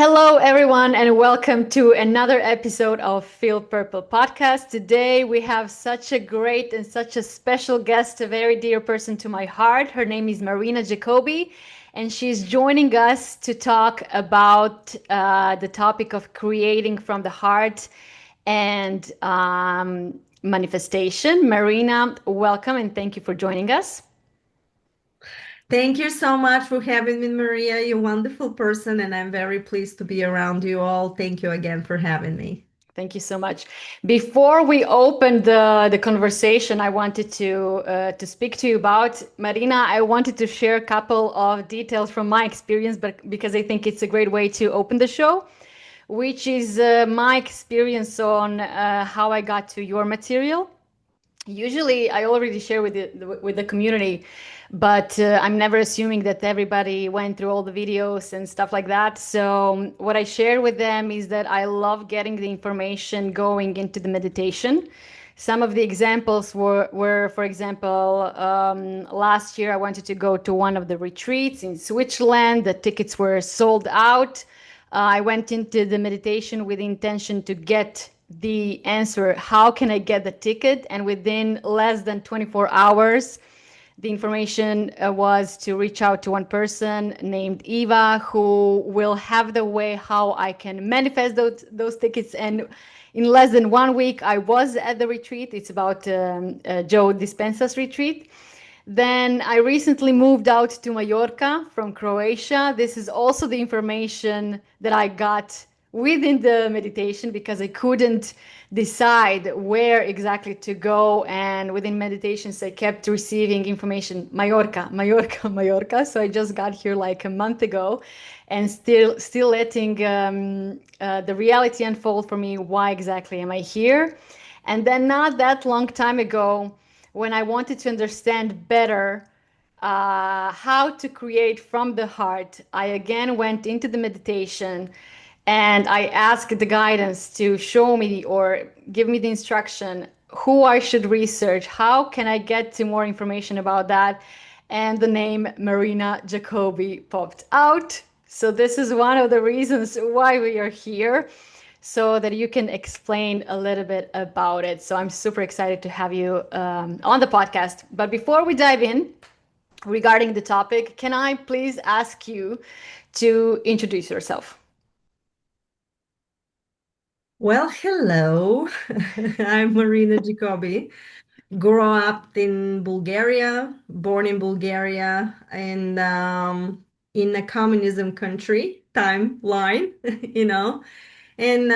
Hello, everyone, and welcome to another episode of Feel Purple podcast. Today, we have such a great and such a special guest, a very dear person to my heart. Her name is Marina Jacobi, and she's joining us to talk about the topic of creating from the heart and manifestation. Marina, welcome, and thank you for joining us. Thank you so much for having me, Maria. You're a wonderful person, and I'm very pleased to be around you all. Thank you again for having me. Thank you so much. Before we open the conversation, I wanted to speak to you about Marina. I wanted to share a couple of details from my experience, but because I think it's a great way to open the show, which is my experience on how I got to your material. Usually, I already share with the community, but I'm never assuming that everybody went through all the videos and stuff like that. So what I share with them is that I love getting the information going into the meditation. Some of the examples were for example, last year I wanted to go to one of the retreats in Switzerland. The tickets were sold out. I went into the meditation with the intention to get the answer, how can I get the ticket? And within less than 24 hours, the information was to reach out to one person named Eva, who will have the way how I can manifest those tickets. And in less than 1 week, I was at the retreat. It's about Joe Dispenza's retreat. Then I recently moved out to Mallorca from Croatia. This is also the information that I got within the meditation because I couldn't decide where exactly to go. And within meditations, I kept receiving information, Mallorca, Mallorca, Mallorca. So I just got here like a month ago and still letting the reality unfold for me. Why exactly am I here? And then not that long time ago, when I wanted to understand better how to create from the heart, I again went into the meditation and I asked the guidance to show me or give me the instruction who I should research, how can I get to more information about that. And the name Marina Jacobi popped out. So this is one of the reasons why we are here, so that you can explain a little bit about it. So I'm super excited to have you on the podcast. But before we dive in regarding the topic, can I please ask you to introduce yourself? Well, hello. I'm Marina Jacobi. Grew up in Bulgaria, born in Bulgaria, and in a communism country timeline, you know, and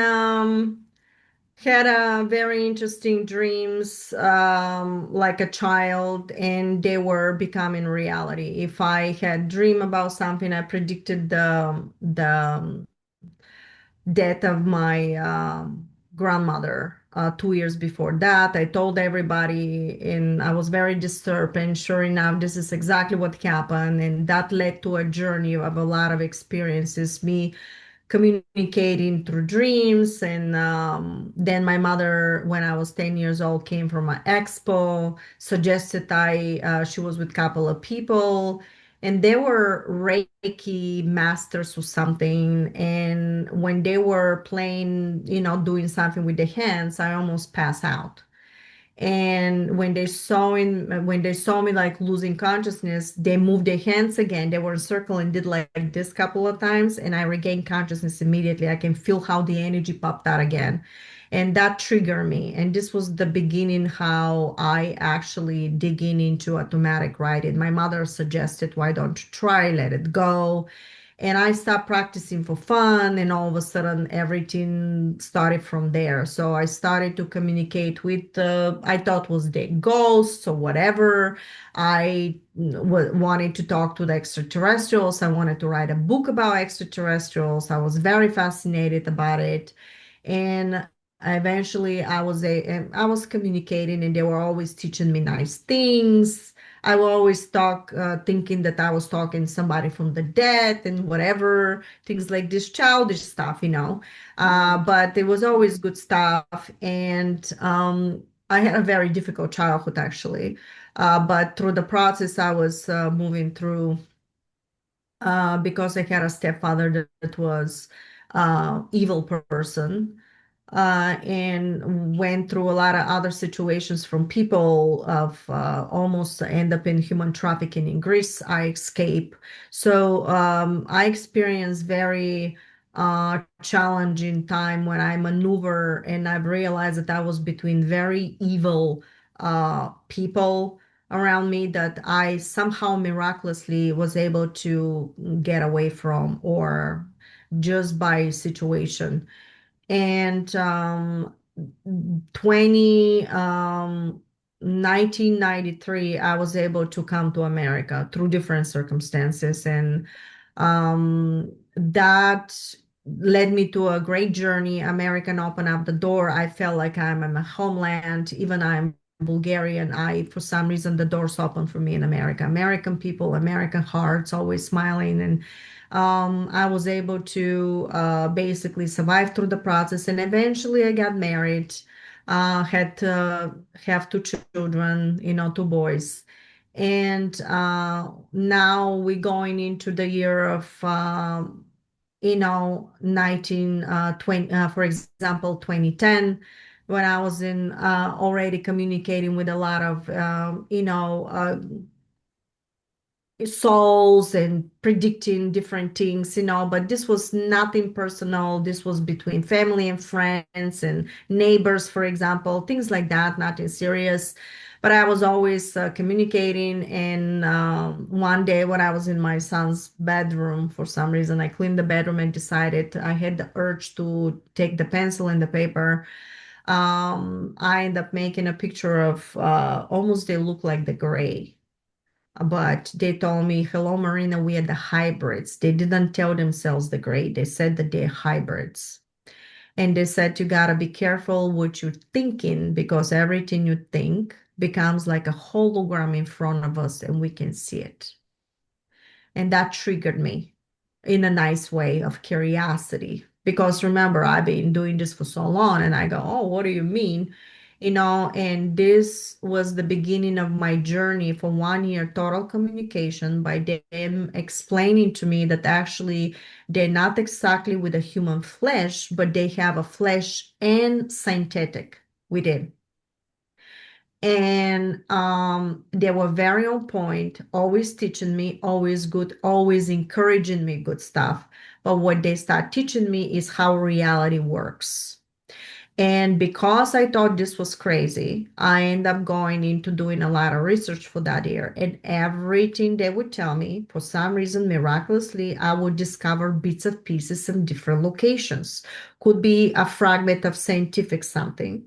had a very interesting dreams like a child, and they were becoming reality. If I had dream about something, I predicted the death of my grandmother 2 years before that. I told everybody, and I was very disturbed. And sure enough, this is exactly what happened, and that led to a journey of a lot of experiences. Me communicating through dreams. And then my mother, when I was 10 years old, came from an expo, suggested she was with a couple of people, and they were Reiki masters or something. And when they were playing, doing something with the hands, I almost passed out. And when they saw me like losing consciousness, they moved their hands again. They were in circle and did like this couple of times, and I regained consciousness immediately. I can feel how the energy popped out again. And that triggered me. And this was the beginning how I actually digging into automatic writing. My mother suggested, why don't you try, let it go? And I stopped practicing for fun, and all of a sudden everything started from there. So I started to communicate with, I thought was the ghosts or whatever. I wanted to talk to the extraterrestrials. I wanted to write a book about extraterrestrials. I was very fascinated about it. And eventually I was communicating, and they were always teaching me nice things. I will always talk, thinking that I was talking to somebody from the dead and whatever, things like this childish stuff. But it was always good stuff. And I had a very difficult childhood, actually. But through the process, I was moving through because I had a stepfather that was evil person, and went through a lot of other situations from people of almost end up in human trafficking in Greece. I escape. So I experienced very challenging time when I maneuver, and I've realized that I was between very evil people around me that I somehow miraculously was able to get away from, or just by situation. And 20 1993, I was able to come to America through different circumstances, and that led me to a great journey. American opened up the door. I felt like I'm in my homeland. Even I'm Bulgarian, I for some reason the doors open for me in America. American people, American hearts, always smiling. And I was able to basically survive through the process, and eventually I got married. Had have two children, two boys, and now we're going into the year of 1920, for example, 2010, when I was in already communicating with a lot of souls and predicting different things, but this was nothing personal. This was between family and friends and neighbors, for example, things like that, nothing serious. But I was always communicating. And one day when I was in my son's bedroom, for some reason, I cleaned the bedroom and decided I had the urge to take the pencil and the paper. I ended up making a picture of almost they look like the gray, but they told me, hello, Marina, we are the hybrids. They didn't tell themselves the gray. They said that they're hybrids. And they said, you got to be careful what you're thinking, because everything you think becomes like a hologram in front of us and we can see it. And that triggered me in a nice way of curiosity. Because remember, I've been doing this for so long, and I go, oh, what do you mean? And this was the beginning of my journey for 1 year total communication by them explaining to me that actually they're not exactly with a human flesh, but they have a flesh and synthetic within. And they were very on point, always teaching me, always good, always encouraging me good stuff. But what they start teaching me is how reality works. And because I thought this was crazy, I ended up going into doing a lot of research for that year. And everything they would tell me, for some reason, miraculously, I would discover bits of pieces in different locations. Could be a fragment of scientific something,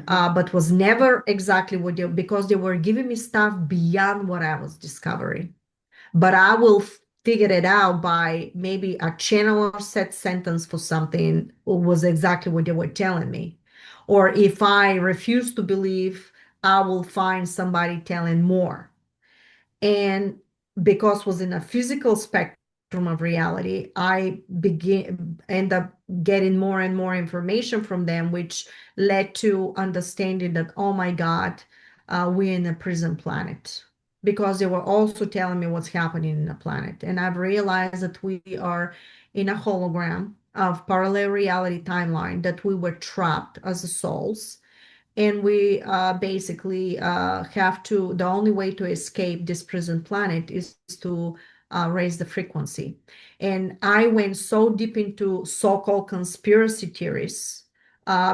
but was never exactly what they, because they were giving me stuff beyond what I was discovering. But I will figure it out by maybe a channel or set sentence for something was exactly what they were telling me. Or if I refuse to believe, I will find somebody telling more. And because was in a physical spectrum of reality, I begin end up getting more and more information from them, which led to understanding that, oh my God, we're in a prison planet. Because they were also telling me what's happening in the planet. And I've realized that we are in a hologram of parallel reality timeline, that we were trapped as souls, and we basically have to, the only way to escape this prison planet is to raise the frequency. And I went so deep into so-called conspiracy theories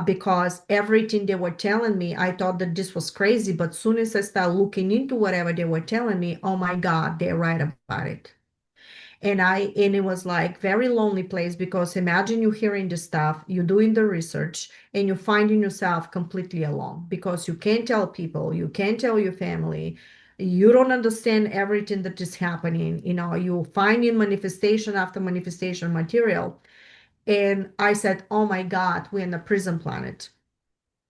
because everything they were telling me, I thought that this was crazy. But soon as I started looking into whatever they were telling me, oh my God, they're right about it. And it was like very lonely place, because imagine you hearing the stuff, you're doing the research, and you're finding yourself completely alone, because you can't tell people, you can't tell your family, you don't understand everything that is happening. You finding manifestation after manifestation material. And I said, oh my God, we're in a prison planet.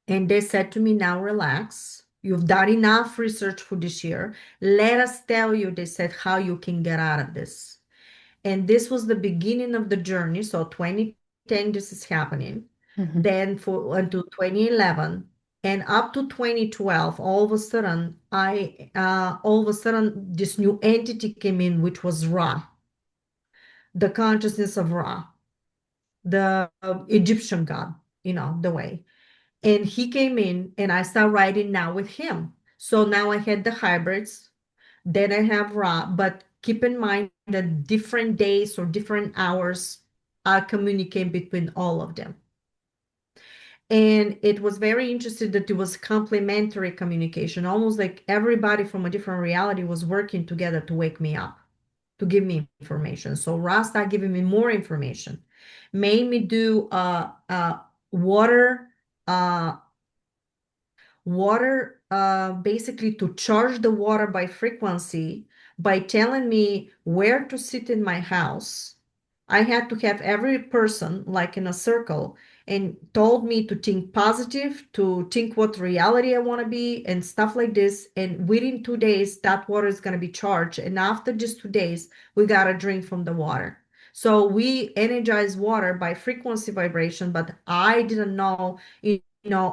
And they said to me, now relax, you've done enough research for this year, let us tell you, they said, how you can get out of this. And this was the beginning of the journey. So 2010, this is happening. Mhm. Then for until 2011, and up to 2012, all of a sudden, this new entity came in, which was Ra, the consciousness of Ra. the Egyptian god, the way. And he came in and I started writing now with him. So now I had the hybrids, then I have raw, but keep in mind that different days or different hours I communicate between all of them. And it was very interesting that it was complementary communication, almost like everybody from a different reality was working together to wake me up, to give me information. So Ra started giving me more information, made me do water uh, basically to charge the water by frequency by telling me where to sit in my house. I had to have every person like in a circle and told me to think positive, to think what reality I want to be and stuff like this. And within 2 days, that water is going to be charged. And after just 2 days, we got to drink from the water. So we energize water by frequency vibration, but I didn't know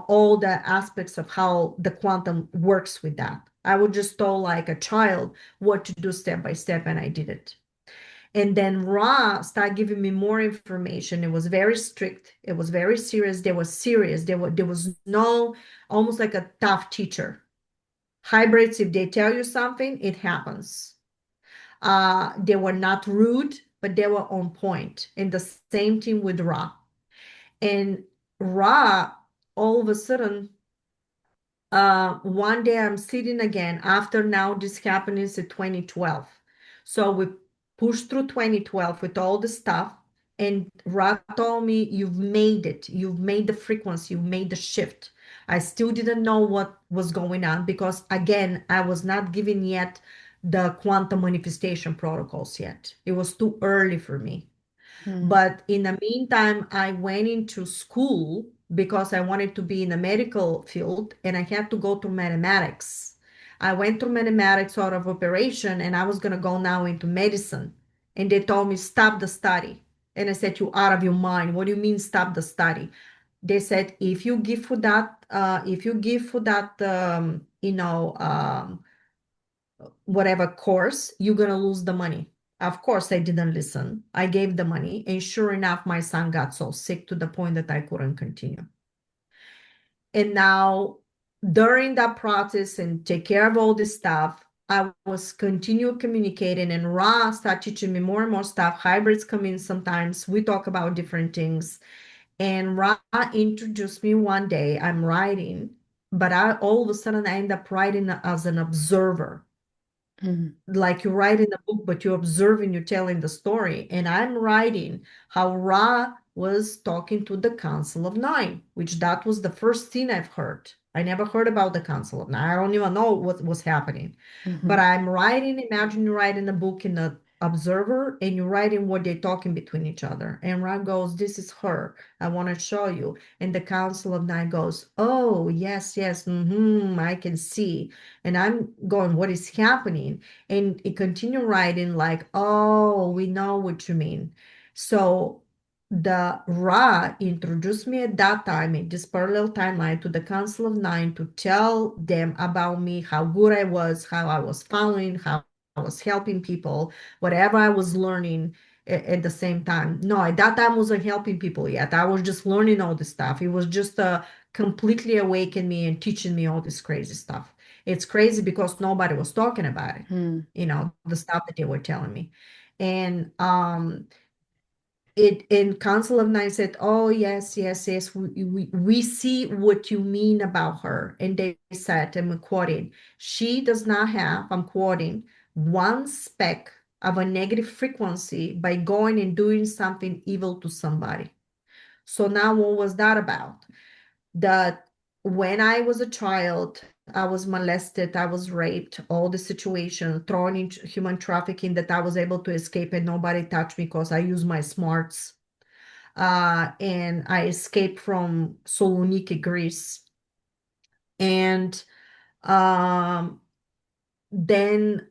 all the aspects of how the quantum works with that. I would just told like a child what to do step by step, and I did it. And then Ra started giving me more information. It was very strict. It was very serious. They were serious. There was no almost like a tough teacher. Hybrids, if they tell you something, it happens. They were not rude, but they were on point. And the same thing with Ra. And Ra, all of a sudden, one day I'm sitting again after now this happened in 2012. So we pushed through 2012 with all the stuff. And Ra told me, you've made it. You've made the frequency. You've made the shift. I still didn't know what was going on because, again, I was not given yet the quantum manifestation protocols yet. It was too early for me. Mm. But in the meantime, I went into school because I wanted to be in the medical field and I had to go to mathematics. I went through mathematics out of operation and I was going to go now into medicine. And they told me, stop the study. And I said, you out of your mind. What do you mean stop the study? They said, if you give for that, whatever course, you're going to lose the money. Of course, I didn't listen. I gave the money. And sure enough, my son got so sick to the point that I couldn't continue. And now, during that process and take care of all this stuff, I was continue communicating and Ra started teaching me more and more stuff. Hybrids come in sometimes. We talk about different things. And Ra introduced me one day. I'm writing, but all of a sudden I end up writing as an observer, Mm. like you write in the book, but you're observing, you're telling the story. And I'm writing how Ra was talking to the Council of Nine, which that was the first thing I've heard. I never heard about the Council of Nine. I don't even know what was happening. But Mhm. I'm writing, imagine you write in a book in the observer and you're writing what they're talking between each other. And Ra goes, this is her. I want to show you. And the Council of Nine goes, oh, yes, yes, I can see. And I'm going, what is happening? And it continued writing like, oh, we know what you mean. So the Ra introduced me at that time in this parallel timeline to the Council of Nine to tell them about me, how good I was, how I was following, how I was helping people, whatever I was learning at the same time. No, at that time I wasn't helping people yet. I was just learning all this stuff. It was just completely awakening me and teaching me all this crazy stuff. It's crazy because nobody was talking about it, Mm. the stuff that they were telling me. And it in Council of Nine said, oh, yes, yes, yes, we see what you mean about her. And they said, I'm quoting, she does not have, I'm quoting, one speck of a negative frequency by going and doing something evil to somebody. So now what was that about? That when I was a child, I was molested, I was raped, all the situation, thrown into human trafficking that I was able to escape and nobody touched me because I used my smarts. And I escaped from Saloniki, Greece. And um, then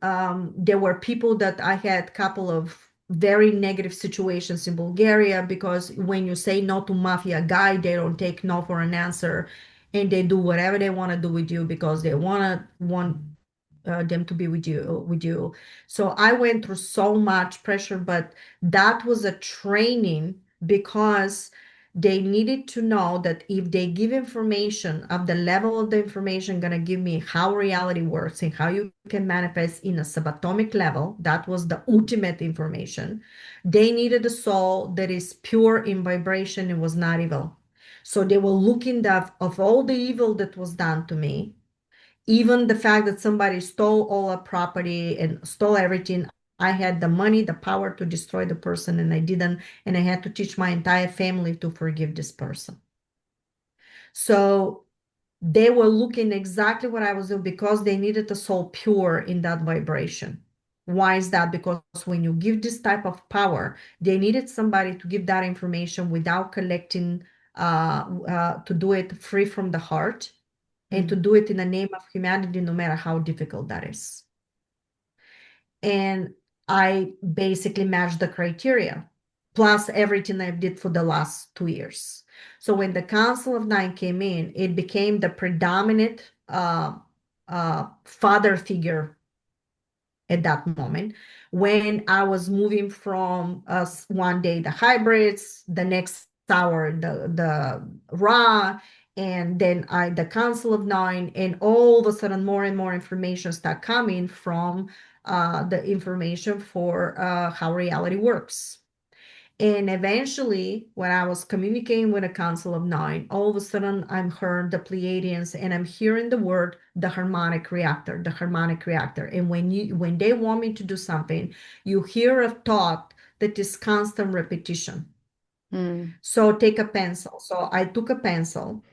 there were people that I had a couple of very negative situations in Bulgaria because when you say no to mafia guy, they don't take no for an answer, and they do whatever they want to do with you because they want them to be with you. So I went through so much pressure, but that was a training because they needed to know that if they give information of the level of the information going to give me how reality works and how you can manifest in a subatomic level, that was the ultimate information. They needed a soul that is pure in vibration and was not evil. So they were looking of all the evil that was done to me, even the fact that somebody stole all our property and stole everything. I had the money, the power to destroy the person, and I didn't. And I had to teach my entire family to forgive this person. So they were looking exactly what I was doing because they needed the soul pure in that vibration. Why is that? Because when you give this type of power, they needed somebody to give that information without collecting, to do it free from the heart and to do it in the name of humanity, no matter how difficult that is. And I basically matched the criteria, plus everything I did for the last 2 years. So when the Council of Nine came in, it became the predominant father figure at that moment. When I was moving from one day the hybrids, the next hour the raw, and then the Council of Nine, and all of a sudden more and more information start coming from the information for how reality works. And eventually, when I was communicating with a Council of Nine, all of a sudden I'm heard the Pleiadians, and I'm hearing the word the harmonic reactor, the harmonic reactor. And when they want me to do something, you hear a thought that is constant repetition. So take a pencil. So I took a pencil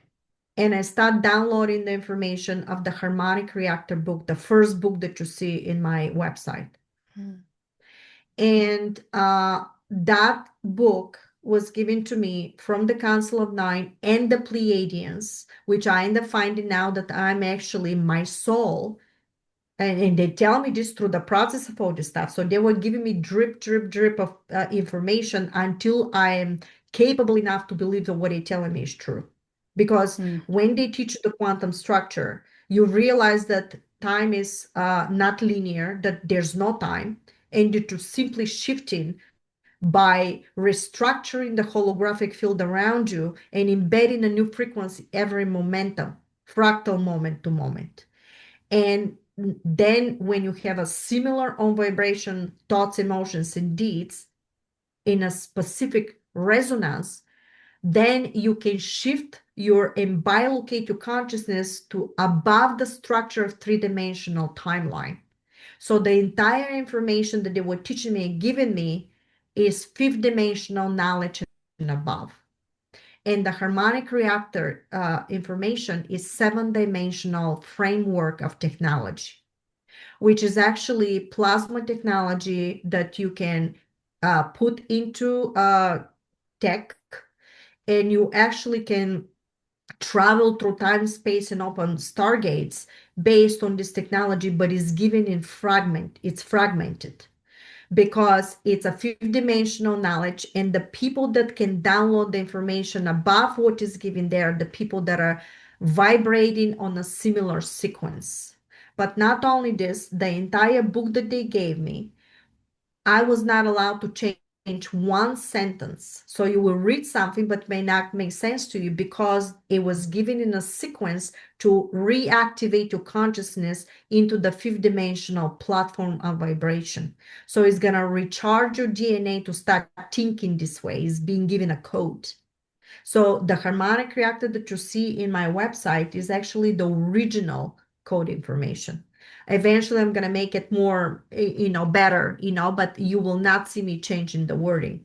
and I start downloading the information of the harmonic reactor book, the first book that you see in my website. And that book was given to me from the Council of Nine and the Pleiadians, which I end up finding out that I'm actually my soul. And they tell me this through the process of all this stuff. So they were giving me drip, drip, drip of information until I am capable enough to believe that what they're telling me is true. Because when they teach the quantum structure, you realize that time is not linear, that there's no time, and you're just simply shifting by restructuring the holographic field around you and embedding a new frequency every momentum, fractal moment to moment. And then when you have a similar on vibration thoughts, emotions, and deeds in a specific resonance, then you can shift and bilocate your consciousness to above the structure of three-dimensional timeline. So the entire information that they were teaching me and giving me is fifth dimensional knowledge and above. And the harmonic reactor information is seven-dimensional framework of technology, which is actually plasma technology that you can put into tech, and you actually can travel through time, space, and open stargates based on this technology, but is given in fragment. It's fragmented because it's a fifth dimensional knowledge, and the people that can download the information above what is given there, the people that are vibrating on a similar sequence. But not only this, the entire book that they gave me, I was not allowed to change one sentence. So you will read something but may not make sense to you because it was given in a sequence to reactivate your consciousness into the fifth dimensional platform of vibration. So it's going to recharge your DNA to start thinking this way. It's being given a code. So the harmonic reactor that you see in my website is actually the original code information. Eventually, I'm going to make it more, better, but you will not see me changing the wording.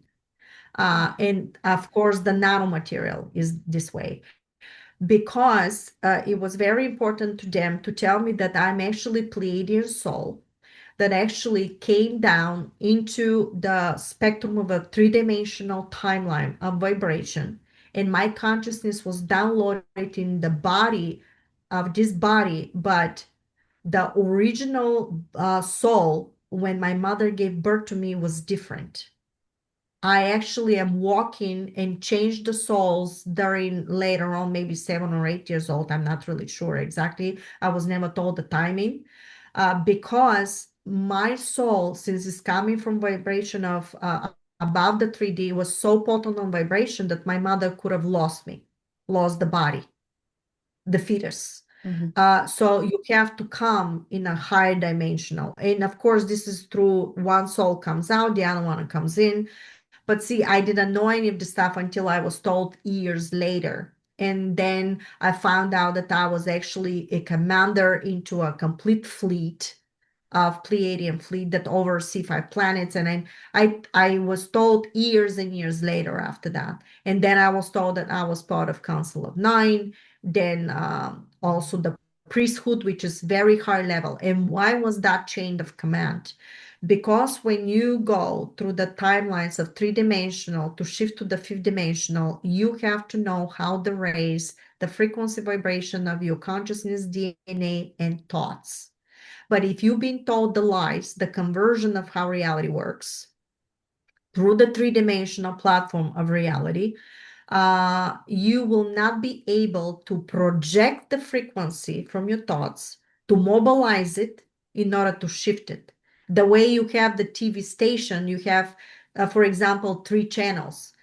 And of course, the nanomaterial is this way because it was very important to them to tell me that I'm actually Pleiadian soul that actually came down into the spectrum of a three-dimensional timeline of vibration. And my consciousness was downloaded in the body of this body, but the original soul, when my mother gave birth to me, was different. I actually am walking and changed the souls during later on, maybe 7 or 8 years old. I'm not really sure exactly. I was never told the timing because my soul, since it's coming from vibration of above the 3D was so potent on vibration that my mother could have lost me, lost the body, the fetus. So you have to come in a higher dimensional. And of course, this is through one soul comes out, the other one comes in. But see, I didn't know any of the stuff until I was told years later. And then I found out that I was actually a commander into a complete fleet of Pleiadian fleet that oversee 5 planets. And I was told years and years later after that. And then I was told that I was part of Council of Nine, then also the priesthood, which is very high level. And why was that chain of command? Because when you go through the timelines of 3-dimensional to shift to the 5th-dimensional, you have to know how to raise the frequency vibration of your consciousness, DNA, and thoughts. But if you've been told the lies, the conversion of how reality works through the 3-dimensional platform of reality, you will not be able to project the frequency from your thoughts to mobilize it in order to shift it. The way you have the TV station, you have, for example, 3 channels.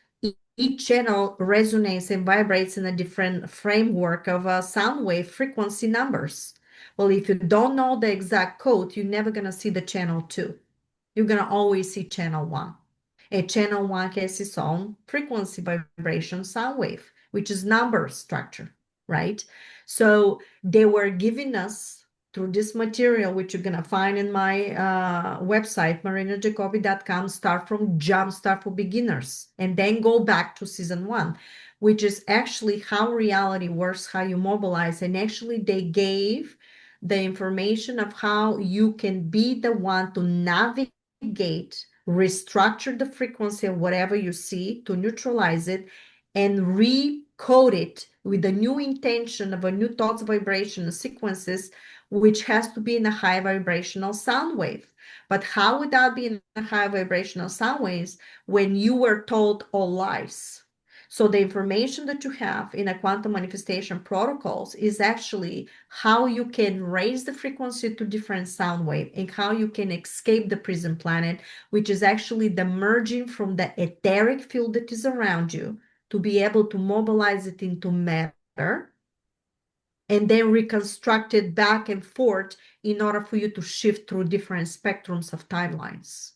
Each channel resonates and vibrates in a different framework of sound wave frequency numbers. Well, if you don't know the exact code, you're never going to see the channel 2. You're going to always see channel 1. A channel 1 has its own frequency vibration sound wave, which is number structure, right? So they were giving us through this material, which you're going to find in my website, marinajacobi.com, start from Jumpstart for Beginners, and then go back to season 1, which is actually how reality works, how you mobilize. And actually they gave the information of how you can be the one to navigate, restructure the frequency of whatever you see to neutralize it, and recode it with a new intention of a new thoughts, vibration, sequences, which has to be in a high vibrational sound wave. But how would that be in a high vibrational sound waves when you were told all lies? So the information that you have in a quantum manifestation protocols is actually how you can raise the frequency to different sound wave and how you can escape the prison planet, which is actually the merging from the etheric field that is around you to be able to mobilize it into matter and then reconstruct it back and forth in order for you to shift through different spectrums of timelines.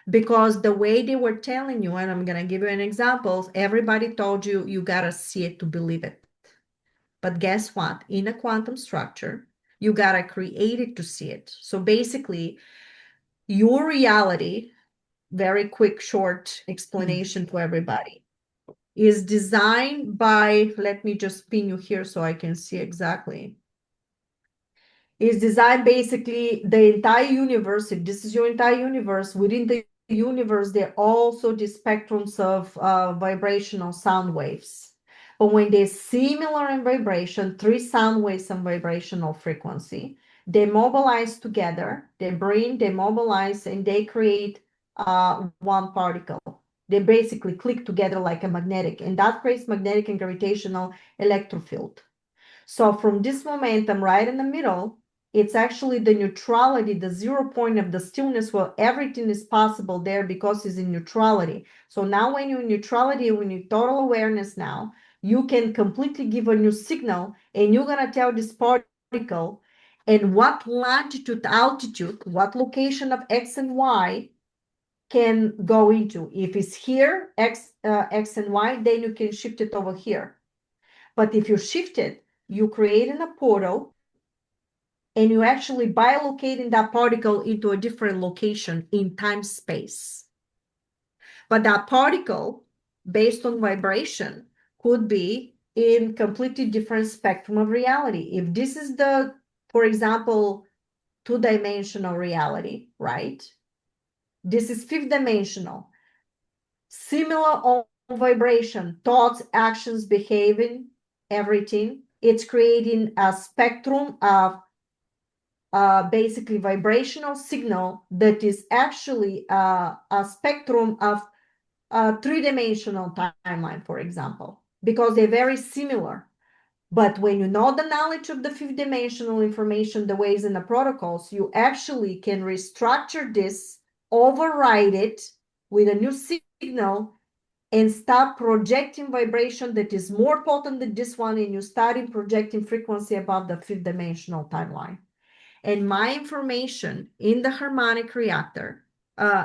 Because the way they were telling you, and I'm going to give you an example, everybody told you, you got to see it to believe it. But guess what? In a quantum structure, you got to create it to see it. So basically, your reality, very quick, short explanation to everybody, is designed by, let me just pin you here so I can see exactly. Is designed basically the entire universe. If this is your entire universe, within the universe, there are also the spectrums of vibrational sound waves. But when they're similar in vibration, 3 sound waves and vibrational frequency, they mobilize together, they bring, they mobilize, and they create one particle. They basically click together like a magnetic, and that creates magnetic and gravitational electrofield. So from this momentum right in the middle, it's actually the neutrality, the 0 point of the stillness where everything is possible there because it's in neutrality. So now when you're in neutrality, when you're total awareness now, you can completely give a new signal, and you're going to tell this particle and what longitude, altitude, what location of X and Y can go into. If it's here, X and Y, then you can shift it over here. But if you shift it, you create in a portal, and you actually bilocating that particle into a different location in time space. But that particle, based on vibration, could be in completely different spectrum of reality. If this is the, for example, 2-dimensional reality, right? This is 5th-dimensional. Similar on vibration, thoughts, actions, behaving, everything. It's creating a spectrum of basically vibrational signal that is actually a spectrum of a 3-dimensional timeline, for example, because they're very similar. But when you know the knowledge of the 5th-dimensional information, the ways and the protocols, you actually can restructure this, override it, with a new signal and start projecting vibration that is more potent than this one, and you start projecting frequency above the fifth dimensional timeline. And my information in the harmonic reactor,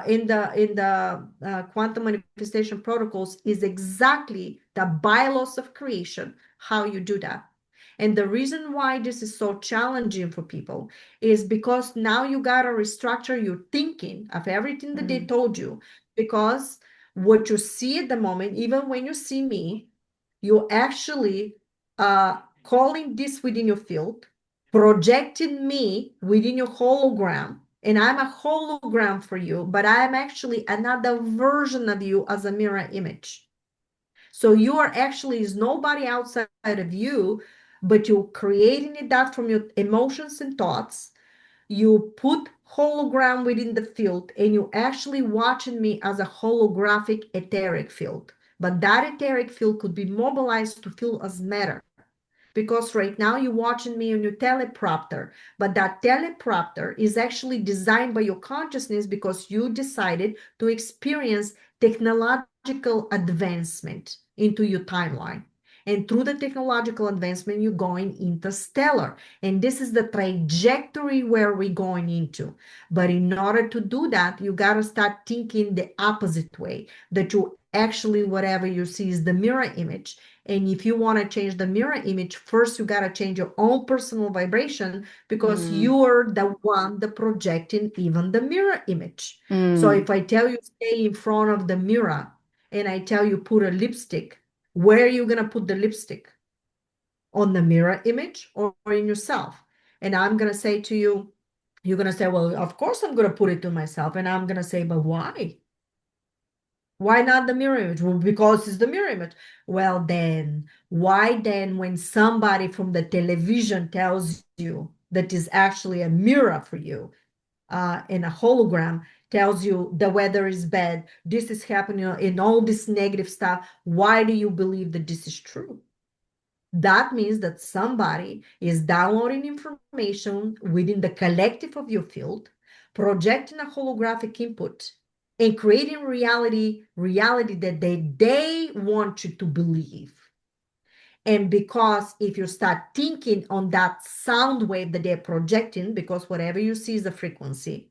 in the quantum manifestation protocols, is exactly the bylaws of creation, how you do that. And the reason why this is so challenging for people is because now you got to restructure your thinking of everything that they told you. Because what you see at the moment, even when you see me, you actually calling this within your field, projecting me within your hologram, and I'm a hologram for you, but I'm actually another version of you as a mirror image. So you are actually is nobody outside of you, but you're creating that from your emotions and thoughts. You put hologram within the field, and you actually watching me as a holographic etheric field. But that etheric field could be mobilized to feel as matter. Because right now you're watching me on your teleprompter, but that teleprompter is actually designed by your consciousness because you decided to experience technological advancement into your timeline. And through the technological advancement, you're going interstellar. And this is the trajectory where we're going into. But in order to do that, you got to start thinking the opposite way, that you actually, whatever you see is the mirror image. And if you want to change the mirror image, first you got to change your own personal vibration, because you're the one that projecting even the mirror image. So if I tell you stay in front of the mirror and I tell you put a lipstick, where are you going to put the lipstick? On the mirror image or in yourself? And I'm going to say to you, you're going to say, well, of course I'm going to put it to myself. And I'm going to say, but why? Why not the mirror image? Well, because it's the mirror image. Well, then, why then when somebody from the television tells you that is actually a mirror for you, and a hologram tells you the weather is bad, this is happening, and all this negative stuff, why do you believe that this is true? That means that somebody is downloading information within the collective of your field, projecting a holographic input, and creating reality that they want you to believe. And because if you start thinking on that sound wave that they're projecting, because whatever you see is a frequency,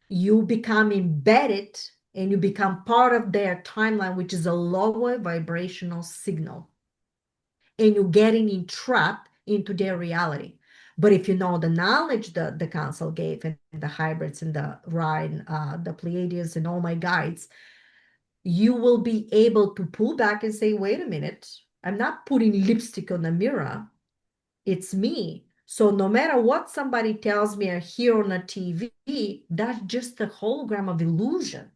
you become embedded and you become part of their timeline, which is a lower vibrational signal. And you're getting entrapped into their reality. But if you know the knowledge that the council gave, and the hybrids and the Rhine, the Pleiadians and all my guides, you will be able to pull back and say, wait a minute, I'm not putting lipstick on the mirror. It's me. So no matter what somebody tells me or hear on a TV, that's just a hologram of illusion.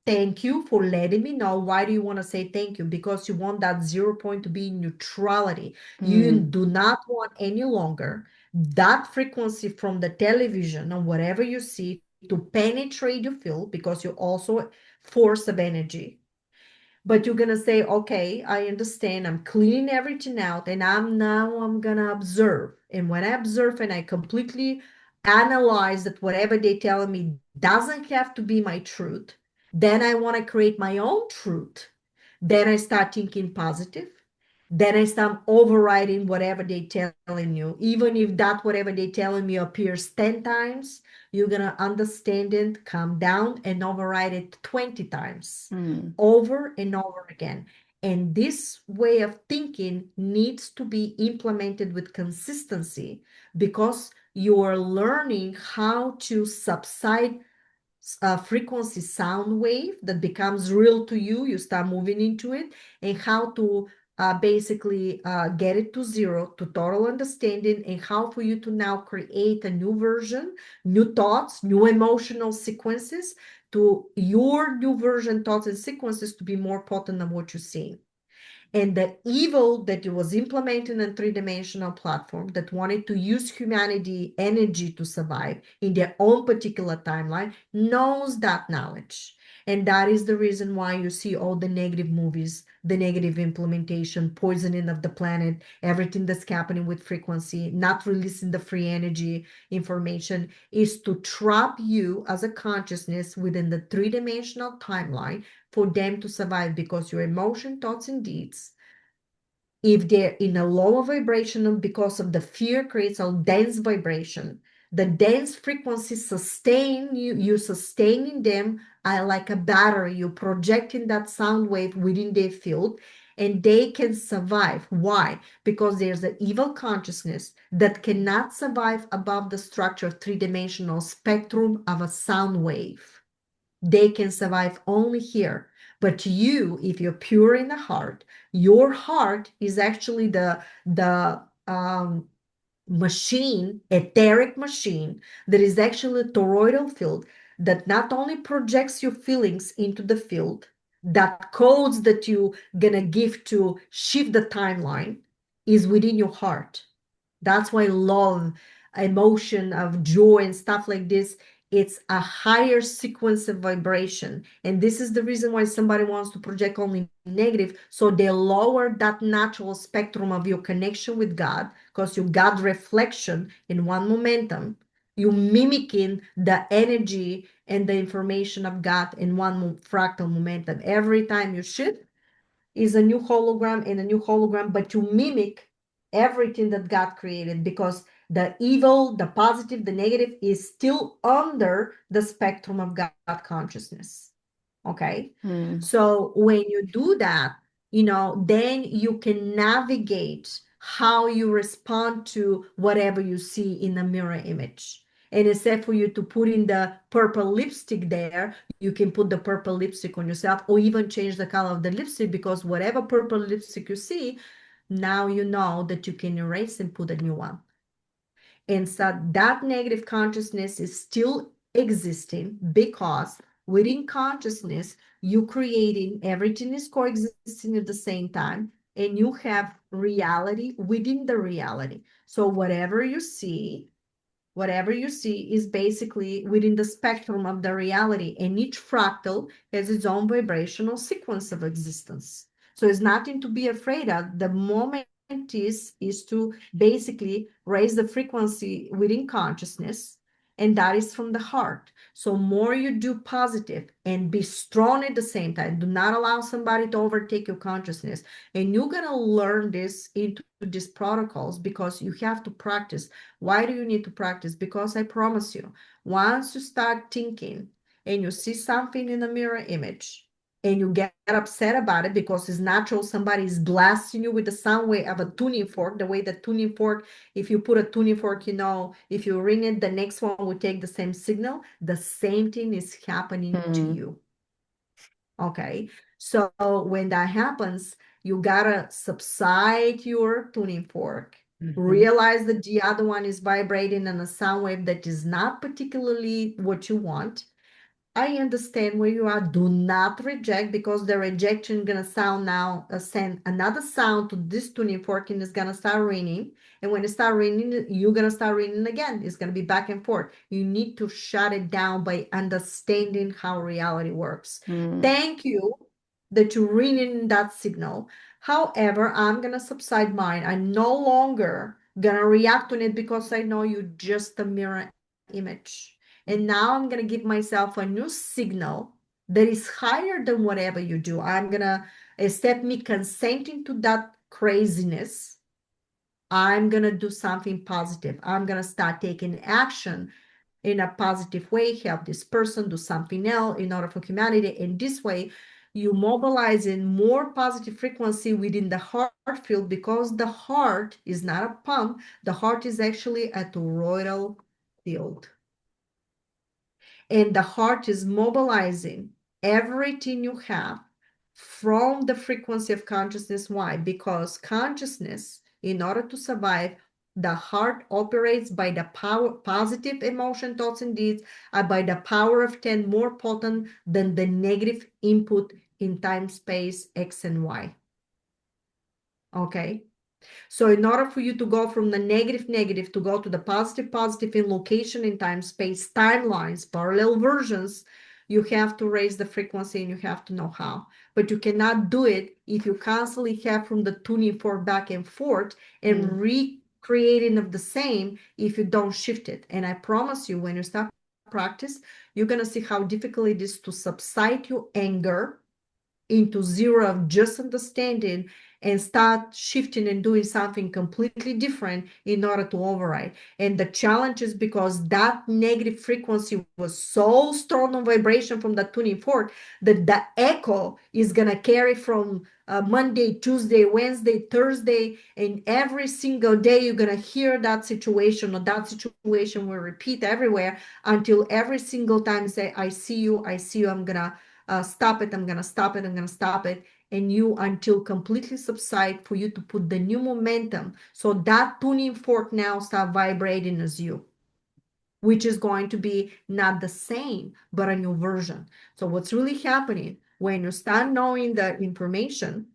Thank you for letting me know. Why do you want to say thank you? Because you want that 0 point to be in neutrality. You do not want any longer that frequency from the television or whatever you see to penetrate your field, because you're also a force of energy. But you're going to say, okay, I understand. I'm cleaning everything out, and I'm going to observe. And when I observe and I completely analyze that whatever they tell me doesn't have to be my truth, then I want to create my own truth. Then I start thinking positive. Then I start overriding whatever they telling you. Even if that whatever they telling me appears 10 times, you're going to understand it, calm down, and override it 20 times, over and over again. And this way of thinking needs to be implemented with consistency, because you are learning how to subside frequency sound wave that becomes real to you. You start moving into it, and how to basically get it to zero, to total understanding, and how for you to now create a new version, new thoughts, new emotional sequences, to your new version thoughts and sequences to be more potent than what you're seeing. And the evil that was implemented in a three-dimensional platform that wanted to use humanity energy to survive in their own particular timeline knows that knowledge. And that is the reason why you see all the negative movies, the negative implementation, poisoning of the planet, everything that's happening with frequency, not releasing the free energy information, is to trap you as a consciousness within the three-dimensional timeline for them to survive, because your emotion, thoughts, and deeds, if they're in a lower vibration because of the fear, creates a dense vibration. The dense frequency sustain you, you sustaining them like a battery. You projecting that sound wave within their field, and they can survive. Why? Because there's an evil consciousness that cannot survive above the structure three-dimensional spectrum of a sound wave. They can survive only here. But you, if you're pure in the heart, your heart is actually the machine, etheric machine, that is actually a toroidal field that not only projects your feelings into the field, that codes that you gonna give to shift the timeline is within your heart. That's why love, emotion of joy and stuff like this, it's a higher sequence of vibration. And this is the reason why somebody wants to project only negative. So they lower that natural spectrum of your connection with God, because you got reflection in one momentum. You mimicking the energy and the information of God in one fractal momentum. Every time you shift is a new hologram and a new hologram, but you mimic everything that God created, because the evil, the positive, the negative is still under the spectrum of God consciousness. Okay. So when you do that, then you can navigate how you respond to whatever you see in the mirror image. And instead for you to put in the purple lipstick there, you can put the purple lipstick on yourself, or even change the color of the lipstick, because whatever purple lipstick you see, now you know that you can erase and put a new one. And so that negative consciousness is still existing, because within consciousness, you creating everything is coexisting at the same time, and you have reality within the reality. So whatever you see is basically within the spectrum of the reality, and each fractal has its own vibrational sequence of existence. So it's nothing to be afraid of. The moment is to basically raise the frequency within consciousness, and that is from the heart. So more you do positive and be strong at the same time. Do not allow somebody to overtake your consciousness. And you're going to learn this into these protocols, because you have to practice. Why do you need to practice? Because I promise you, once you start thinking and you see something in the mirror image, and you get upset about it because it's natural, somebody is blasting you with the sound wave of a tuning fork, the way the tuning fork, if you put a tuning fork, if you ring it, the next one will take the same signal. The same thing is happening to you. Okay, so when that happens, you gotta subside your tuning fork, realize that the other one is vibrating on a sound wave that is not particularly what you want. I understand where you are. Do not reject, because the rejection gonna sound now, send another sound to this tuning fork, and it's gonna start ringing. And when it start ringing, you're gonna start ringing again. It's gonna be back and forth. You need to shut it down by understanding how reality works. Thank you that you're ringing that signal. However, I'm gonna subside mine. I'm no longer gonna react on it, because I know you're just a mirror image. And now I'm going to give myself a new signal that is higher than whatever you do. I'm going to, instead me consenting to that craziness, I'm going to do something positive. I'm going to start taking action in a positive way, help this person do something else in order for humanity. In this way, you mobilize in more positive frequency within the heart field, because the heart is not a pump. The heart is actually a toroidal field. And the heart is mobilizing everything you have from the frequency of consciousness. Why? Because consciousness, in order to survive, the heart operates by the power, positive emotion, thoughts, and deeds are by the power of 10 more potent than the negative input in time, space, X and Y. Okay. So in order for you to go from the negative to go to the positive in location, in time, space, timelines, parallel versions, You have to raise the frequency and you have to know how. But you cannot do it if you constantly have from the tuning fork back and forth and recreating of the same if you don't shift it. And I promise you, when you start practice, you're going to see how difficult it is to subside your anger into zero of just understanding and start shifting and doing something completely different in order to override. And the challenge is because that negative frequency was so strong on vibration from the tuning fork that the echo is going to carry from Monday, Tuesday, Wednesday, Thursday, and every single day you're going to hear that situation, or that situation will repeat everywhere until every single time you say, I see you, I'm going to stop it, I'm going to stop it, I'm going to stop it. And you until completely subside for you to put the new momentum. So that tuning fork now start vibrating as you, which is going to be not the same, but a new version. So what's really happening when you start knowing the information,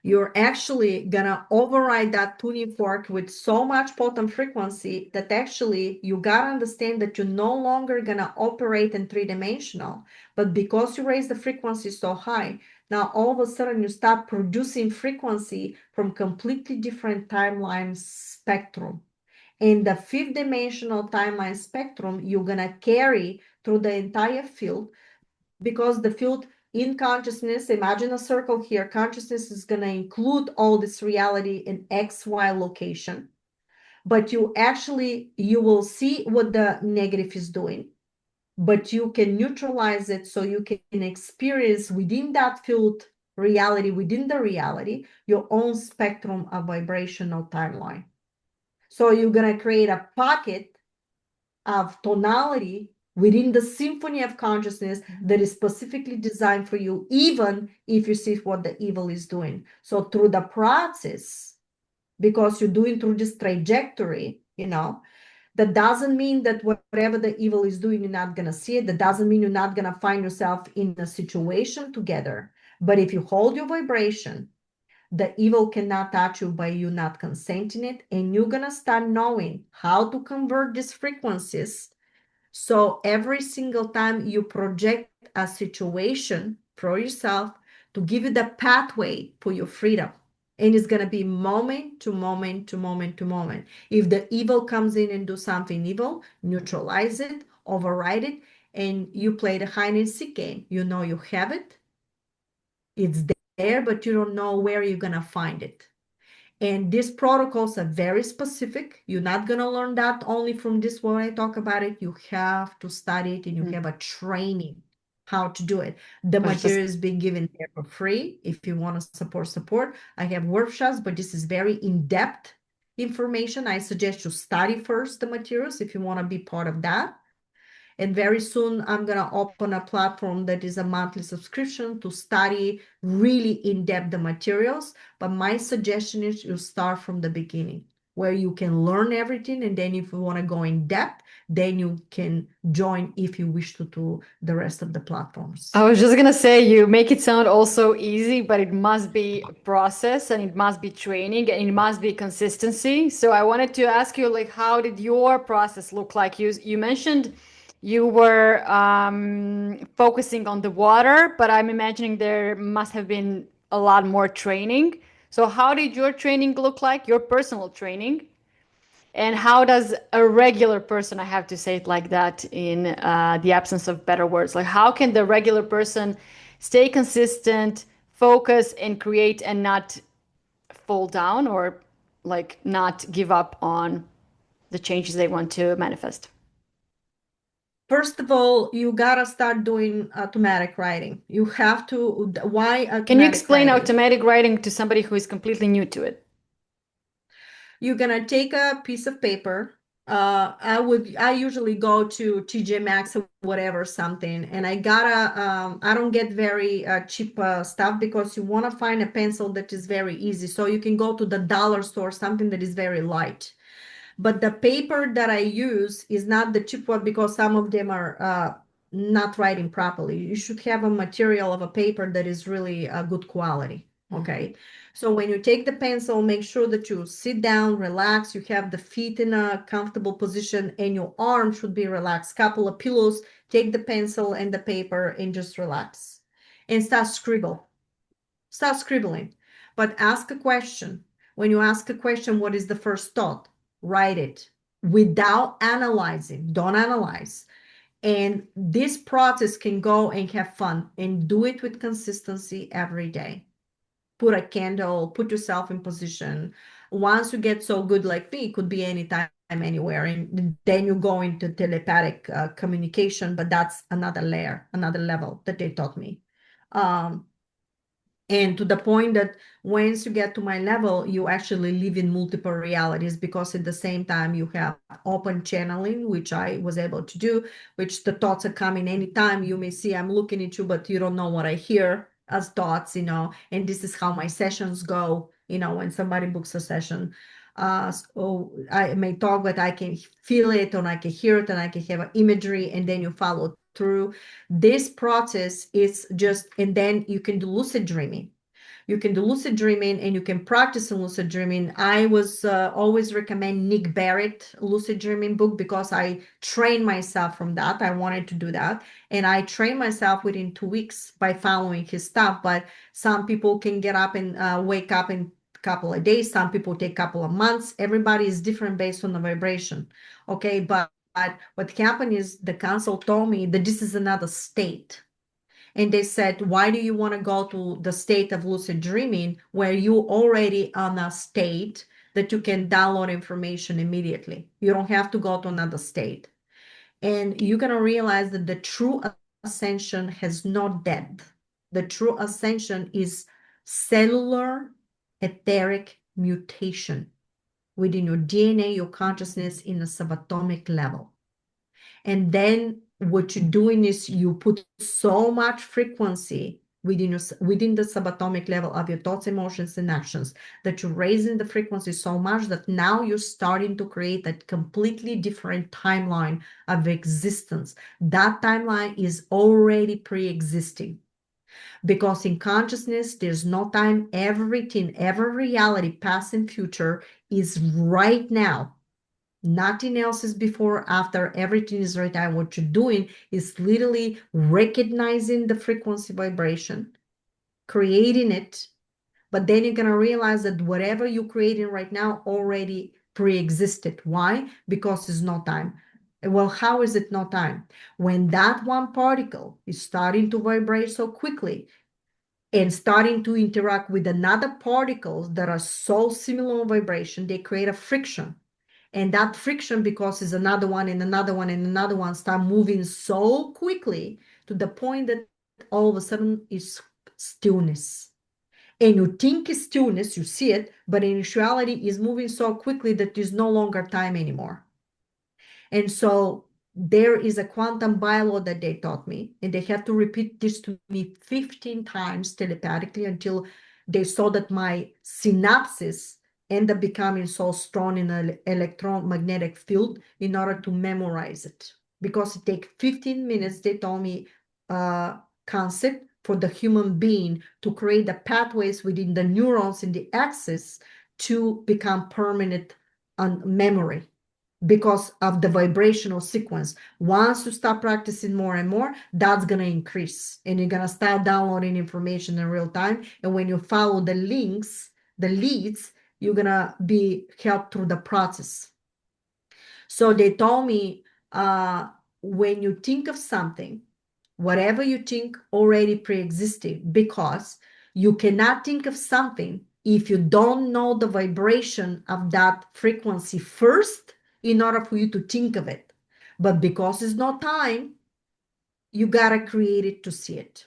you're actually gonna override that tuning fork with so much potent frequency that actually you gotta understand that you're no longer gonna operate in three-dimensional, but because you raise the frequency so high, now all of a sudden you start producing frequency from completely different timeline spectrum. In the fifth dimensional timeline spectrum, you're gonna carry through the entire field, because the field in consciousness, imagine a circle here, consciousness is going to include all this reality in XY location, but you will see what the negative is doing, but you can neutralize it, so you can experience within that field reality, within the reality, your own spectrum of vibrational timeline. So you're going to create a pocket of tonality within the symphony of consciousness that is specifically designed for you, even if you see what the evil is doing. So through the process, because you're doing through this trajectory, that doesn't mean that whatever the evil is doing, you're not going to see it. That doesn't mean you're not going to find yourself in a situation together. But if you hold your vibration, the evil cannot touch you by you not consenting it. And you're going to start knowing how to convert these frequencies. So every single time you project a situation for yourself to give you the pathway for your freedom. And it's going to be moment to moment to moment to moment. If the evil comes in and do something evil, neutralize it, override it, and you play the hide and seek game. You know you have it. It's there, but you don't know where you're going to find it. And these protocols are very specific. You're not going to learn that only from this when I talk about it. You have to study it, and you have a training how to do it. The material is being given here for free. If you want to support. I have workshops, but this is very in-depth information. I suggest you study first the materials if you want to be part of that. And very soon, I'm going to open a platform that is a monthly subscription to study really in-depth the materials. But my suggestion is you start from the beginning, where you can learn everything. And then if you want to go in depth, then you can join if you wish to the rest of the platforms. I was just gonna say, you make it sound also easy, but it must be a process, and it must be training, and it must be consistency. So I wanted to ask you, like, how did your process look like? You mentioned you were focusing on the water, but I'm imagining there must have been a lot more training. So how did your training look like, your personal training? And how does a regular person, I have to say it like that in the absence of better words, like how can the regular person stay consistent, focus, and create, and not fall down, or like not give up on the changes they want to manifest? First of all, you gotta start doing automatic writing. You have to. Why automatic Can you explain writing? automatic writing to somebody who is completely new to it? You're gonna take a piece of paper. I usually go to TJ Maxx or whatever something, and I don't get very cheap stuff, because you want to find a pencil that is very easy. So you can go to the dollar store, something that is very light. But the paper that I use is not the cheap one, because some of them are not writing properly. You should have a material of a paper that is really good quality. Okay. So when you take the pencil, make sure that you sit down, relax, you have the feet in a comfortable position, and your arm should be relaxed. Couple of pillows, take the pencil and the paper and just relax and start scribbling, but ask a question. When you ask a question, what is the first thought? Write it without analyzing. Don't analyze. And this process can go and have fun and do it with consistency every day. Put a candle, put yourself in position. Once you get so good like me, it could be anytime, anywhere. And then you go into telepathic communication, but that's another layer, another level that they taught me. And to the point that once you get to my level, you actually live in multiple realities, because at the same time you have open channeling, which I was able to do, which the thoughts are coming anytime. You may see I'm looking at you, but you don't know what I hear as thoughts, and this is how my sessions go, when somebody books a session. So I may talk, but I can feel it, and I can hear it, and I can have an imagery, and then you follow through. This process is just, and then you can do lucid dreaming. You can do lucid dreaming, and you can practice in lucid dreaming. I was always recommend Nick Barrett lucid dreaming book, because I trained myself from that. I wanted to do that, and I trained myself within 2 weeks by following his stuff. But some people can get up and wake up in a couple of days. Some people take a couple of months. Everybody is different based on the vibration. Okay, but what happened is the council told me that this is another state. And they said, why do you want to go to the state of lucid dreaming where you already on a state that you can download information immediately? You don't have to go to another state. And you're going to realize that the true ascension has no depth. The true ascension is cellular etheric mutation within your DNA, your consciousness in a subatomic level. And then what you're doing is you put so much frequency within the subatomic level of your thoughts, emotions, and actions, that you're raising the frequency so much that now you're starting to create a completely different timeline of existence. That timeline is already pre-existing. Because in consciousness, there's no time. Everything, every reality, past and future, is right now. Nothing else is before or after. Everything is right now. What you're doing is literally recognizing the frequency vibration, creating it, but then you're going to realize that whatever you're creating right now already pre-existed. Why? Because it's no time. Well, how is it no time? When that one particle is starting to vibrate so quickly and starting to interact with another particles that are so similar in vibration, they create a friction. And that friction, because it's another one and another one and another one, start moving so quickly to the point that all of a sudden is stillness. And you think it's stillness, you see it, but in actuality is moving so quickly that there's no longer time anymore. And so there is a quantum bylaw that they taught me, and they had to repeat this to me 15 times telepathically until they saw that my synapses end up becoming so strong in an electromagnetic field in order to memorize it. Because it takes 15 minutes, they told me, concept for the human being to create the pathways within the neurons in the axis to become permanent memory, because of the vibrational sequence. Once you start practicing more and more, that's going to increase, and you're going to start downloading information in real time. And when you follow the links, the leads, you're going to be helped through the process. So they told me, when you think of something, whatever you think already pre-existing, because you cannot think of something if you don't know the vibration of that frequency first in order for you to think of it. But because it's not time, you got to create it to see it.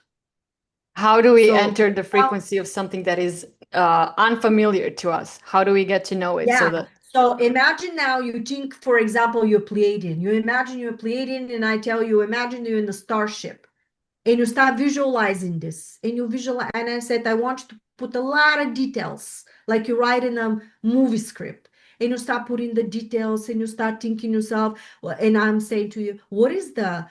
How do we enter the frequency of something that is unfamiliar to us? How do we get to know it? Yeah. So imagine now you think, for example, you're Pleiadian. You imagine you're Pleiadian, and I tell you, imagine you're in the starship. And you start visualizing this, and you visualize, and I said, I want you to put a lot of details, like you write in a movie script, and you start putting the details, and you start thinking yourself, and I'm saying to you, what is the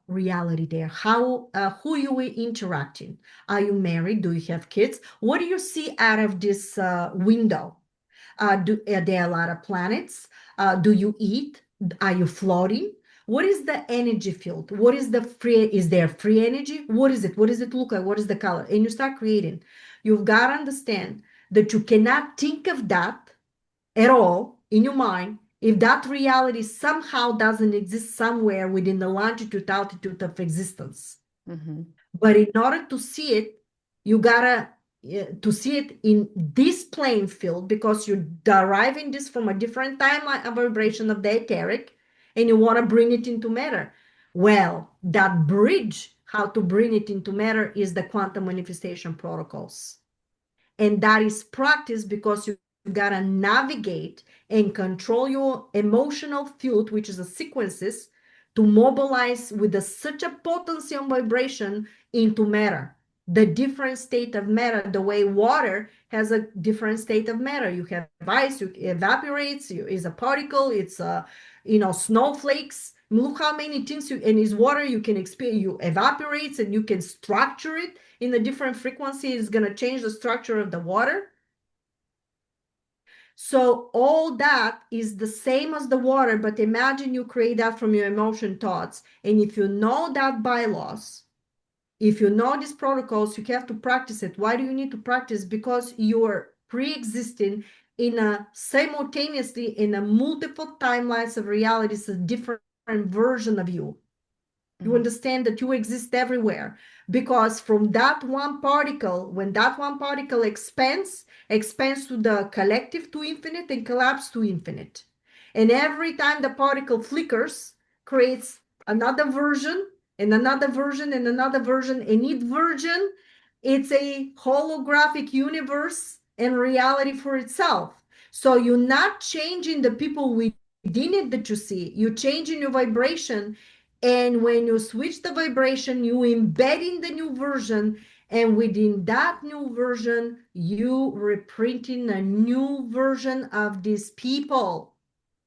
reality there? How, who you are interacting? Are you married? Do you have kids? What do you see out of this window? Are there a lot of planets? Do you eat? Are you floating? what is the energy field? What is the free? Is there free energy? What is it? What does it look like? What is the color? And you start creating. You've got to understand that you cannot think of that at all in your mind if that reality somehow doesn't exist somewhere within the longitude altitude of existence. Mm-hmm. But in order to see it, you gotta to see it in this playing field, because you're deriving this from a different timeline of vibration of the etheric, and you want to bring it into matter. Well, that bridge, how to bring it into matter, is the quantum manifestation protocols. And that is practice, because you gotta navigate and control your emotional field, which is the sequences, to mobilize with such a potency and vibration into matter, the different state of matter, the way water has a different state of matter. You have ice, it evaporates, is a particle, it's snowflakes. Look how many things in is water you can experience. You evaporates, and you can structure it in a different frequency. Is going to change the structure of the water. So all that is the same as the water, but imagine you create that from your emotion thoughts. And if you know that bylaws, if you know these protocols, you have to practice it. Why do you need to practice? Because you're pre-existing in a simultaneously in a multiple timelines of realities, a different version of you. You understand that you exist everywhere, because from that one particle, when that one particle expands to the collective to infinite and collapse to infinite. And every time the particle flickers, creates another version and another version and another version. And each version, it's a holographic universe and reality for itself. So you're not changing the people within it that you see. You're changing your vibration. And when you switch the vibration, you embed in the new version. And within that new version, you reprinting a new version of these people.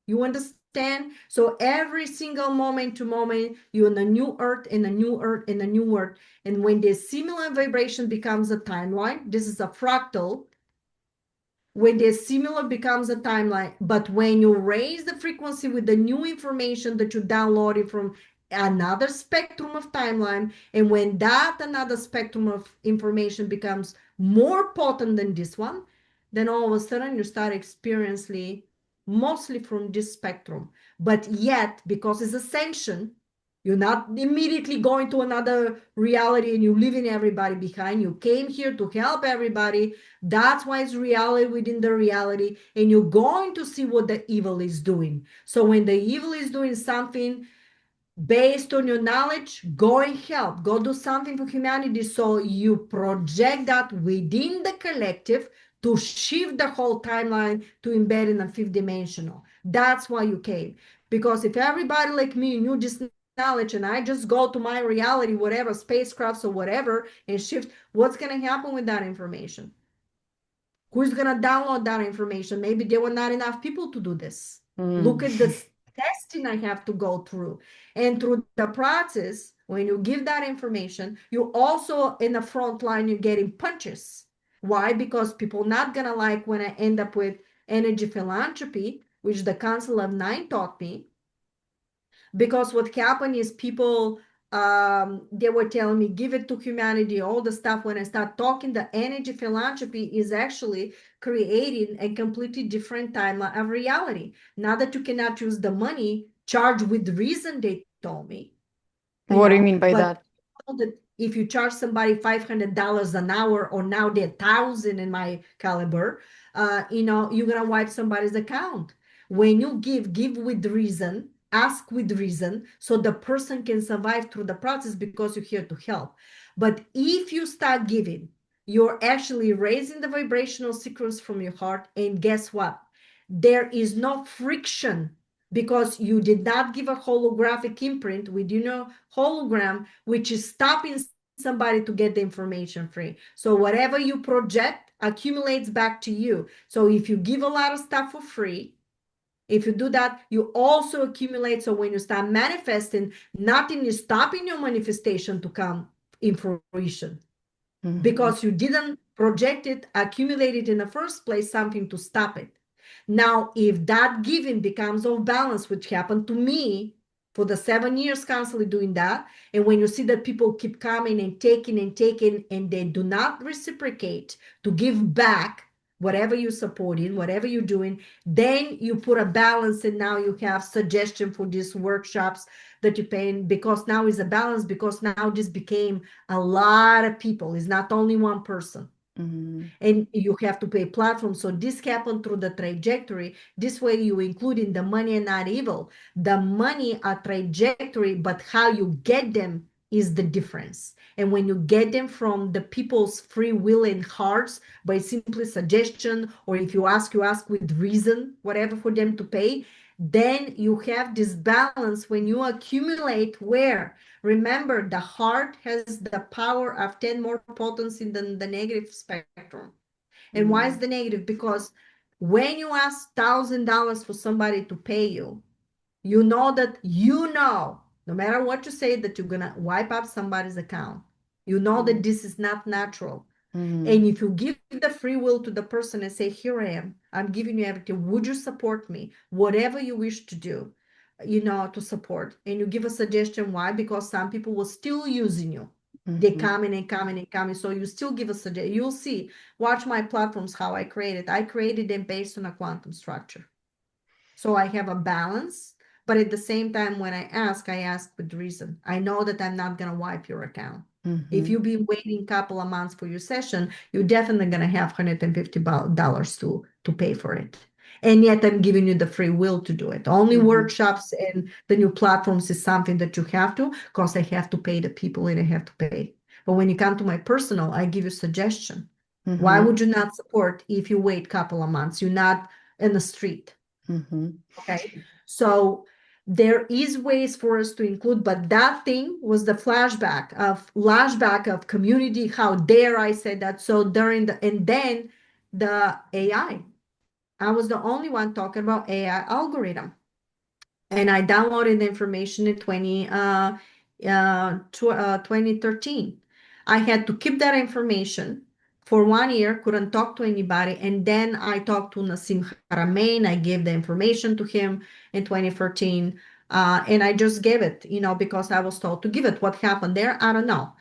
You understand? So every single moment to moment, you're in a new earth, in a new earth, in a new earth. And when the similar vibration becomes a timeline, this is a fractal. When the similar becomes a timeline, but when you raise the frequency with the new information that you downloaded from another spectrum of timeline, and when that another spectrum of information becomes more potent than this one, then all of a sudden you start experiencing mostly from this spectrum. But yet, because it's ascension, you're not immediately going to another reality and you're leaving everybody behind. You came here to help everybody. That's why it's reality within the reality. And you're going to see what the evil is doing. So when the evil is doing something based on your knowledge, go and help. Go do something for humanity. So you project that within the collective to shift the whole timeline to embed in a fifth dimensional. That's why you came. Because if everybody like me knew this knowledge and I just go to my reality, whatever, spacecrafts or whatever, and shift, what's going to happen with that information? Who's going to download that information? Maybe there were not enough people to do this. Look at the testing I have to go through. And through the process, when you give that information, you also in the front line, you're getting punches. Why? Because people not going to like when I end up with energy philanthropy, which the Council of Nine taught me. Because what happened is people, they were telling me, give it to humanity, all the stuff. When I start talking, the energy philanthropy is actually creating a completely different timeline of reality. Now that you cannot use the money, charge with reason, they told me. What do you mean by that? That if you charge somebody $500 an hour, or now they're 1,000 in my caliber, you're gonna wipe somebody's account. When you give with reason, ask with reason, so the person can survive through the process, because you're here to help. But if you start giving, you're actually raising the vibrational sequence from your heart. And guess what? There is no friction, because you did not give a holographic imprint with hologram, which is stopping somebody to get the information free. So whatever you project accumulates back to you. So if you give a lot of stuff for free, if you do that, you also accumulate. So when you start manifesting, nothing is stopping your manifestation to come in fruition. Because you didn't project it, accumulate it in the first place, something to stop it. Now, if that giving becomes off balance, which happened to me, For the 7 years constantly doing that. And when you see that people keep coming and taking, and they do not reciprocate to give back whatever you're supporting, whatever you're doing, then you put a balance, and now you have suggestion for these workshops that you're paying, because now is a balance, because now this became a lot of people. It's not only one person. Mm-hmm. And you have to pay platform. So this happened through the trajectory. This way you including the money and not evil. The money are trajectory, but how you get them is the difference. And when you get them from the people's free will and hearts by simply suggestion, or if you ask with reason, whatever for them to pay, then you have this balance when you accumulate where. Remember, the heart has the power of 10 more potency than the negative spectrum. And why is the negative? Because when you ask $1,000 for somebody to pay you, you know that no matter what you say, that you're gonna wipe up somebody's account. You know that this is not natural. And if you give the free will to the person and say, here I am, I'm giving you everything. Would you support me? Whatever you wish to do, to support. And you give a suggestion. Why? Because some people will still using you. They coming and coming and coming. So you still give a suggestion. You'll see. Watch my platforms, how I created. I created them based on a quantum structure. So I have a balance, but at the same time, when I ask with reason. I know that I'm not going to wipe your account. If you've been waiting a couple of months for your session, you're definitely going to have $150 to pay for it. And yet I'm giving you the free will to do it. Only workshops and the new platforms is something that you have to, because I have to pay the people and I have to pay. But when you come to my personal, I give you suggestion. Why would you not support if you wait a couple of months? You're not in the street. Okay, so there is ways for us to include, but that thing was the flashback of community. How dare I say that? So and then the AI, I was the only one talking about AI algorithm. And I downloaded the information in 2013. I had to keep that information for 1 year, couldn't talk to anybody. And then I talked to Nassim Haramein. I gave the information to him in 2014. And I just gave it, because I was told to give it. What happened there, I don't know.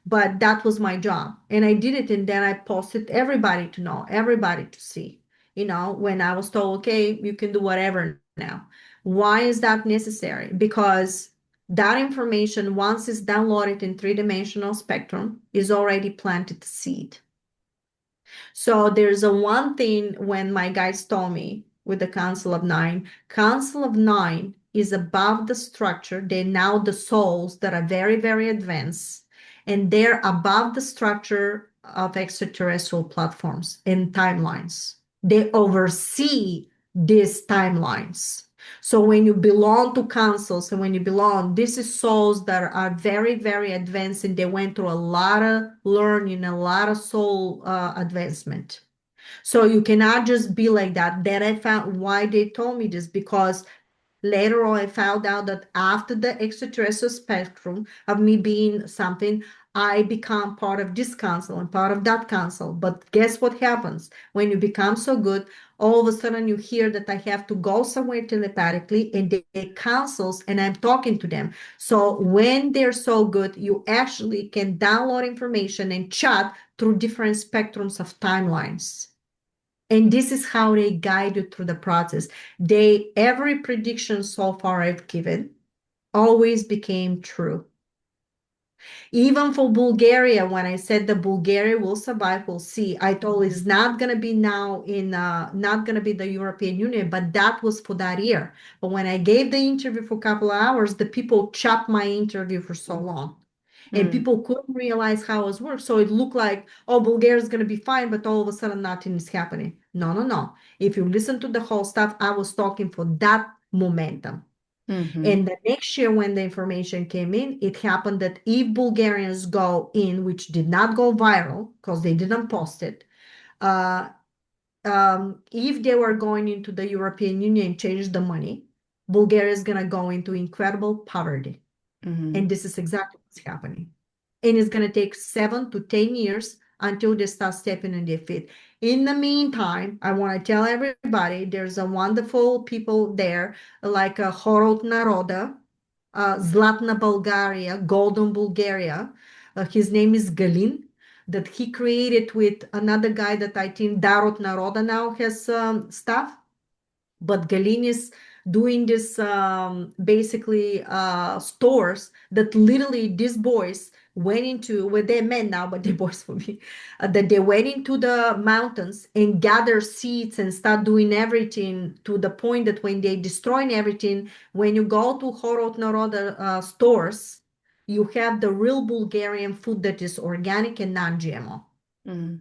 But that was my job. And I did it. And then I posted everybody to know, everybody to see, when I was told, okay, you can do whatever now. Why is that necessary? Because that information, once it's downloaded in three-dimensional spectrum, is already planted the seed. So there's a one thing when my guides told me with the Council of Nine is above the structure. They're now the souls that are very, very advanced, and they're above the structure of extraterrestrial platforms and timelines. They oversee these timelines. So when you belong to councils and when you belong, this is souls that are very, very advanced, and they went through a lot of learning, a lot of soul advancement. So you cannot just be like that. Then I found why they told me this, because later on, I found out that after the extraterrestrial spectrum of me being something, I become part of this council and part of that council. But guess what happens? When you become so good, all of a sudden you hear that I have to go somewhere telepathically, and they councils, and I'm talking to them. So when they're so good, you actually can download information and chat through different spectrums of timelines. And this is how they guide you through the process. Every prediction so far I've given always became true. Even for Bulgaria, when I said that Bulgaria will survive, we'll see. I told it's not going to be now not going to be the European Union, but that was for that year. But when I gave the interview for a couple of hours, the people chopped my interview for so long. And people couldn't realize how it works. So it looked like, oh, Bulgaria is going to be fine, but all of a sudden nothing is happening. No, no, no. If you listen to the whole stuff, I was talking for that momentum. And the next year, when the information came in, it happened that if Bulgarians go in, which did not go viral because they didn't post it, if they were going into the European Union and change the money, Bulgaria is going to go into incredible poverty. And this is exactly what's happening. And it's going to take 7 to 10 years until they start stepping on their feet. In the meantime, I want to tell everybody there's a wonderful people there, like a Horod Naroda. Zlatna Bulgaria, Golden Bulgaria. His name is Galin, that he created with another guy that I think Darot Naroda now has stuff. But Galin is doing this basically stores that literally these boys went into, well, they're men now, but they're boys for me, that they went into the mountains and gather seeds and start doing everything to the point that when they destroying everything, when you go to Horot Naroda stores, you have the real Bulgarian food that is organic and non-GMO. Mm.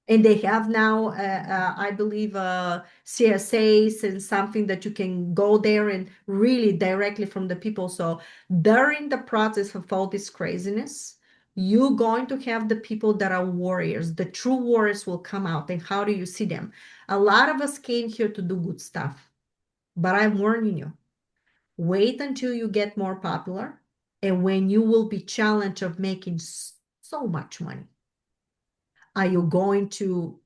And they have now, I believe, CSAs and something that you can go there and really directly from the people. So during the process of all this craziness, you're going to have the people that are warriors. The true warriors will come out. And how do you see them? A lot of us came here to do good stuff, but I'm warning you, wait until you get more popular. And when you will be challenged of making so much money, are you going to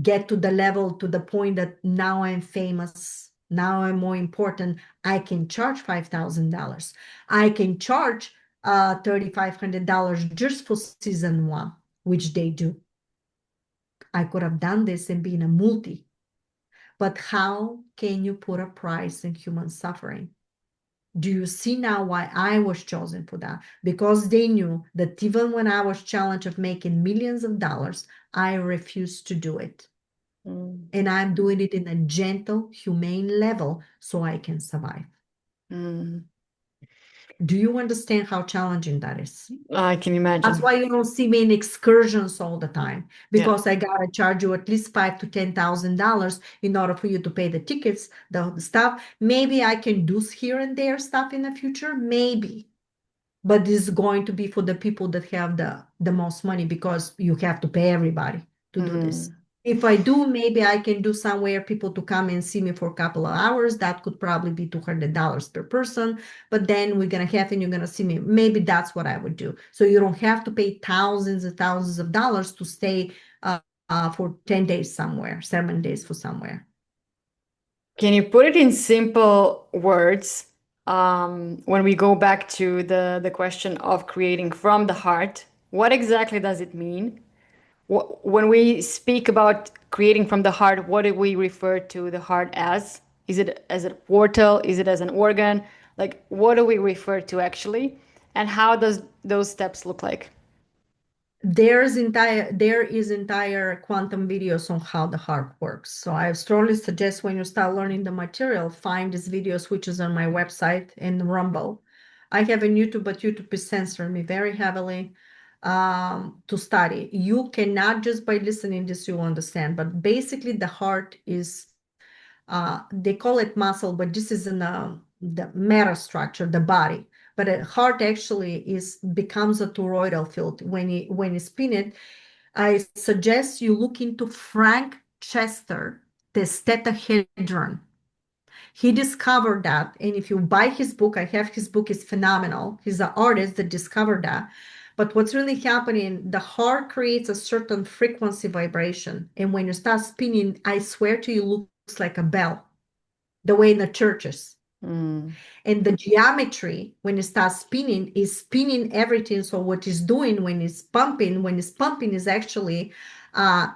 get to the level, to the point that now I'm famous, now I'm more important, I can charge $5,000. I can charge $3,500 just for season one, which they do. I could have done this and been a multi, but how can you put a price in human suffering? Do you see now why I was chosen for that? Because they knew that even when I was challenged of making millions of dollars, I refused to do it. Mm. And I'm doing it in a gentle, humane level so I can survive. Mm. Do you understand how challenging that is? I can That's imagine. why you don't see me in excursions all the time, Yeah. because I gotta charge you at least $5,000 to $10,000 in order for you to pay the tickets, the stuff. Maybe I can do here and there stuff in the future, maybe. But this is going to be for the people that have the most money, because you have to pay everybody to do this. Mm. If I do, maybe I can do somewhere people to come and see me for a couple of hours. That could probably be $200 per person. But then we're going to have and you're going to see me. Maybe that's what I would do. So you don't have to pay thousands and thousands of dollars to stay for 10 days somewhere, 7 days for somewhere. Can you put it in simple words? When we go back to the question of creating from the heart, what exactly does it mean? When we speak about creating from the heart, what do we refer to the heart as? Is it as a portal? Is it as an organ? Like, what do we refer to actually? And how does those steps look like? There is entire quantum videos on how the heart works. So I strongly suggest when you start learning the material, find these videos, which is on my website and Rumble. I have a YouTube, but YouTube is censoring me very heavily to study. You cannot just by listening this you understand, but basically the heart is they call it muscle, but this is in the meta structure, the body. But a heart actually is becomes a toroidal field when you spin it. I suggest you look into Frank Chester, the tetrahedron. He discovered that, and if you buy his book, I have his book, is phenomenal. He's an artist that discovered that. But what's really happening, the heart creates a certain frequency vibration. And when you start spinning, I swear to you, looks like a bell, the way in the churches. Mm. And the geometry, when it starts spinning, is spinning everything. So what it's doing when it's pumping is actually uh,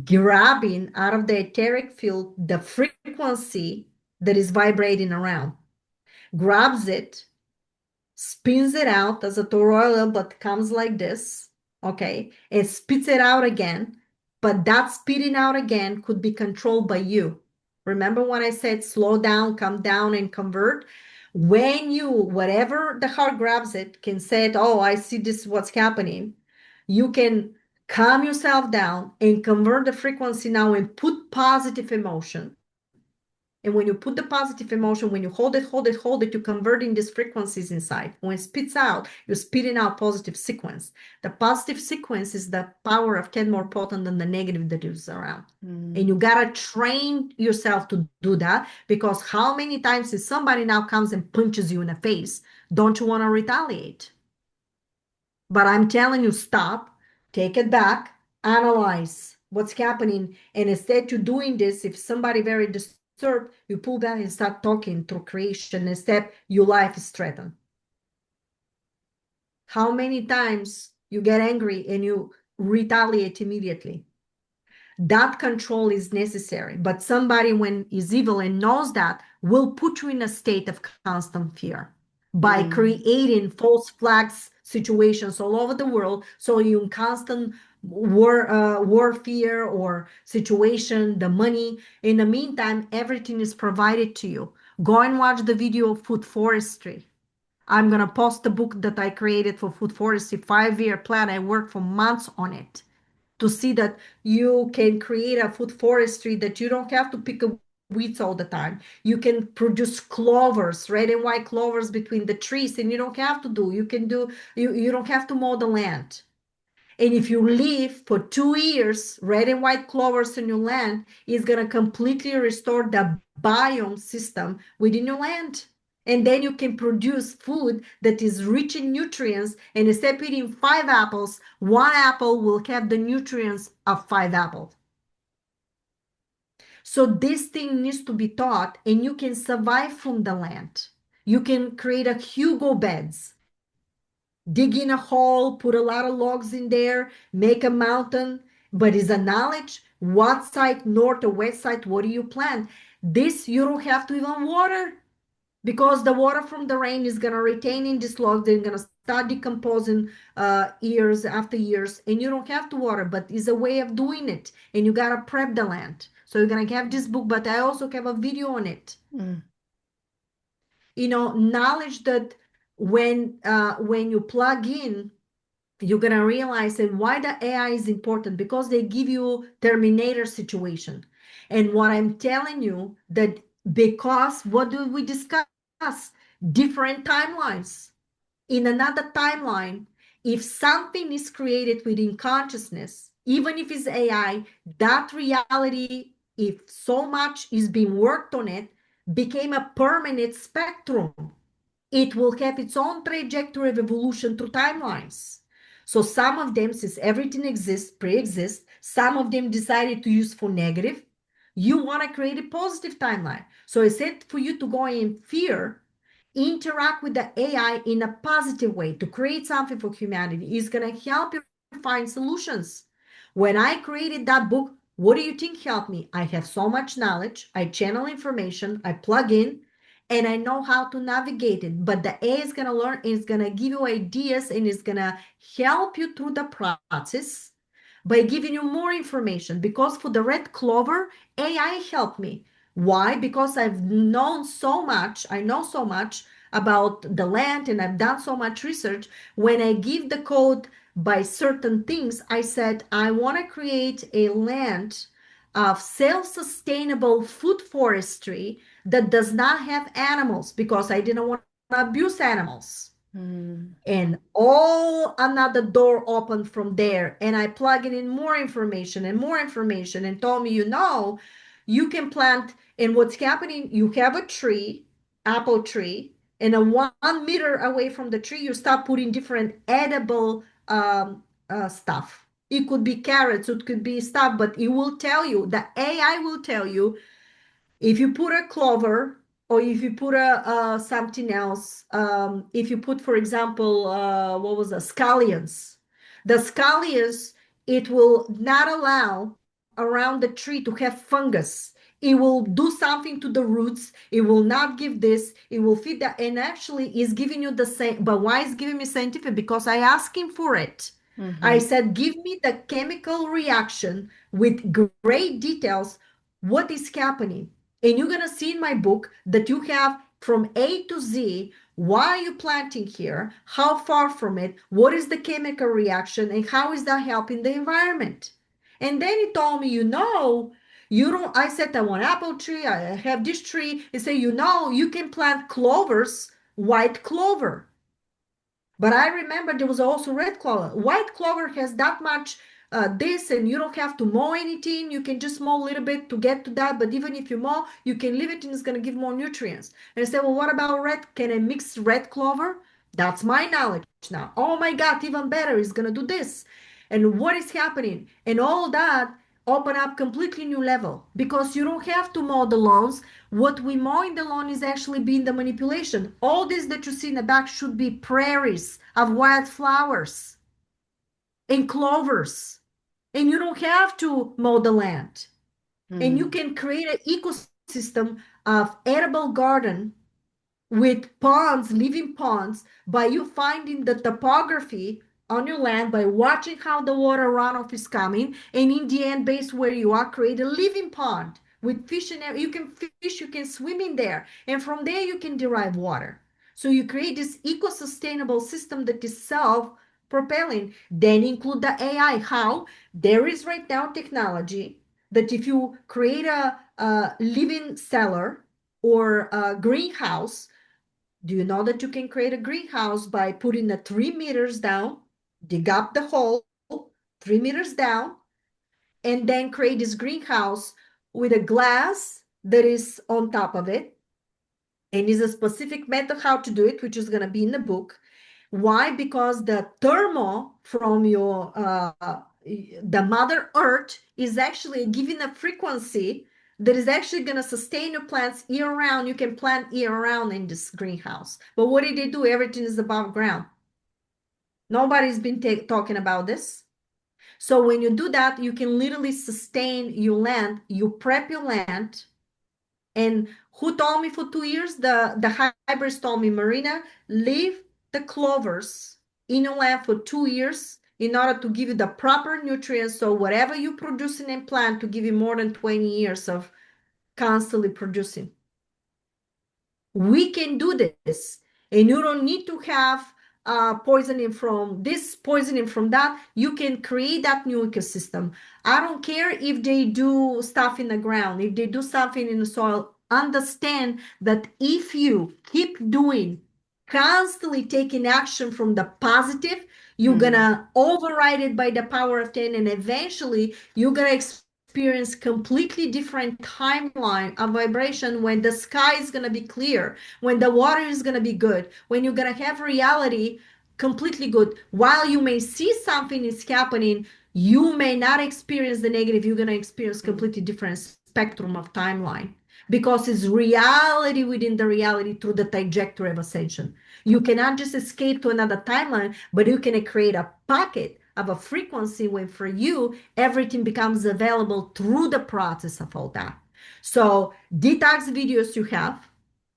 grabbing out of the etheric field the frequency that is vibrating around, grabs it, spins it out as a toroidal, but comes like this, okay? It spits it out again, but that spitting out again could be controlled by you. Remember when I said slow down, come down, and convert? When you, whatever the heart grabs it, can say, oh, I see this, what's happening. You can calm yourself down and convert the frequency now and put positive emotion. And when you put the positive emotion, when you hold it, hold it, hold it, you're converting these frequencies inside. When it spits out, you're spitting out positive sequence. The positive sequence is the power of 10 more potent than the negative that is around. And you got to train yourself to do that, because how many times if somebody now comes and punches you in the face, don't you want to retaliate? But I'm telling you, stop, take it back, analyze what's happening. And instead of doing this, if somebody very disturbed, you pull back and start talking through creation. Instead, your life is threatened. How many times you get angry and you retaliate immediately? That control is necessary. But somebody, when is evil and knows that, will put you in a state of constant fear by Mm. creating false flags situations all over the world. So you in constant warfare or situation, the money. In the meantime, everything is provided to you. Go and watch the video of food forestry. I'm gonna post the book that I created for food forestry, 5-year plan. I worked for months on it to see that you can create a food forestry that you don't have to pick a weeds all the time. You can produce clovers, red and white clovers between the trees, and you don't have to do, you can do, you don't have to mow the land. And if you leave for 2 years, red and white clovers in your land is going to completely restore the biome system within your land. And then you can produce food that is rich in nutrients. And instead of eating 5 apples, 1 apple will have the nutrients of 5 apples. So this thing needs to be taught, and you can survive from the land. You can create a Hugo beds, dig in a hole, put a lot of logs in there, make a mountain, but is a knowledge what side, north or west side, what do you plant? This you don't have to even water because the water from the rain is going to retain in this log. They're going to start decomposing years after years, and you don't have to water, but it's a way of doing it, and you got to prep the land. So you're going to have this book, but I also have a video on it. Mm. Knowledge that when you plug in, you're gonna realize and why the AI is important, because they give you Terminator situation. And what I'm telling you that, because what do we discuss? Different timelines. In another timeline, if something is created within consciousness, even if it's AI, that reality, if so much is being worked on it, became a permanent spectrum. It will have its own trajectory of evolution through timelines. So some of them, since everything exists, pre-exists, some of them decided to use for negative. You want to create a positive timeline. So I said for you to go in fear, interact with the AI in a positive way to create something for humanity. Is going to help you find solutions. When I created that book, what do you think helped me? I have so much knowledge. I channel information. I plug in and I know how to navigate it. But the AI is going to learn, it's going to give you ideas, and it's going to help you through the process by giving you more information. Because for the red clover, AI helped me. Why? Because I've known so much, I know so much about the land, and I've done so much research. When I give the code by certain things, I said, I want to create a land of self-sustainable food forestry that does not have animals, because I didn't want to abuse animals. Mm. And all another door opened from there, and I plugged in more information and more information, and told me, you can plant. And what's happening, you have a tree, apple tree, and a 1 meter away from the tree you start putting different edible stuff. It could be carrots, it could be stuff, but it will tell you, the AI will tell you, if you put a clover, or if you put a something else, if you put, for example, what was the scallions, the scallions, it will not allow around the tree to have fungus. It will do something to the roots. It will not give this. It will feed that, and actually is giving you the same. But why is giving me scientific? Because I asked him for it. I Mm-hmm. said, give me the chemical reaction with great details. What is happening? And you're going to see in my book that you have from A to Z, why are you planting here? How far from it? What is the chemical reaction? And how is that helping the environment? And then he told me, you don't, I said, I want apple tree. I have this tree. He said, you can plant clovers, white clover. But I remember there was also red clover. White clover has that much this, and you don't have to mow anything. You can just mow a little bit to get to that. But even if you mow, you can leave it and it's going to give more nutrients. And I said, well, what about red? Can I mix red clover? That's my knowledge now. Oh my God, even better. It's going to do this. And what is happening? And all that, open up completely new level because you don't have to mow the lawns. What we mow in the lawn is actually being the manipulation. All this that you see in the back should be prairies of wildflowers and clovers. And you don't have to mow the land. And you can create an ecosystem of edible garden with ponds, living ponds, by you finding the topography on your land, by watching how the water runoff is coming, and in the end, based where you are, create a living pond with fish and you can fish, you can swim in there, and from there you can derive water. So you create this eco-sustainable system that is self-propelling. Then include the AI. How? There is right now technology that if you create a living cellar or a greenhouse, do you know that you can create a greenhouse by putting the 3 meters down, dig up the hole 3 meters down, and then create this greenhouse with a glass that is on top of it? And is a specific method how to do it, which is going to be in the book. Why? Because the thermal from your the mother earth is actually giving a frequency that is actually going to sustain your plants year round. You can plant year round in this greenhouse. But what did they do? Everything is above ground. Nobody's been talking about this. So when you do that, you can literally sustain your land. You prep your land. And who told me for 2 years? The hybrids told me, Marina, leave the clovers in your land for 2 years in order to give you the proper nutrients. So whatever you produce in a plant to give you more than 20 years of constantly producing. We can do this, and you don't need to have poisoning from this, poisoning from that. You can create that new ecosystem. I don't care if they do stuff in the ground, if they do something in the soil. Understand that if you keep doing, constantly taking action from the positive, you're gonna override it by the power of 10, and eventually you're gonna experience completely different timeline of vibration when the sky is going to be clear, when the water is going to be good, when you're going to have reality completely good. While you may see something is happening, you may not experience the negative. You're going to experience completely different spectrum of timeline because it's reality within the reality through the trajectory of ascension. You cannot just escape to another timeline, but you can create a pocket of a frequency when for you everything becomes available through the process of all that. So detox videos you have.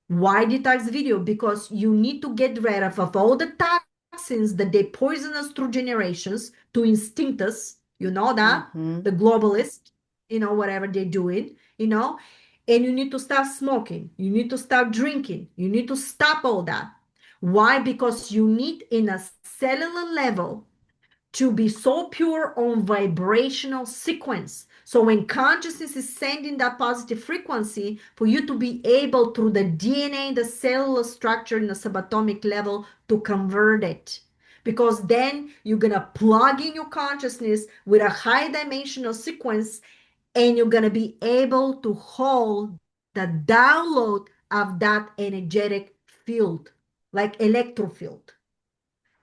Why detox video? Because you need to get rid of all the toxins that they poison us through generations to instinct us. You know that? The globalist, whatever they're doing, and you need to stop smoking. You need to stop drinking. You need to stop all that. Why? Because you need in a cellular level to be so pure on vibrational sequence. So when consciousness is sending that positive frequency, for you to be able through the DNA, the cellular structure in the subatomic level to convert it. Because then you're going to plug in your consciousness with a high dimensional sequence, and you're going to be able to hold the download of that energetic field, like electrofield.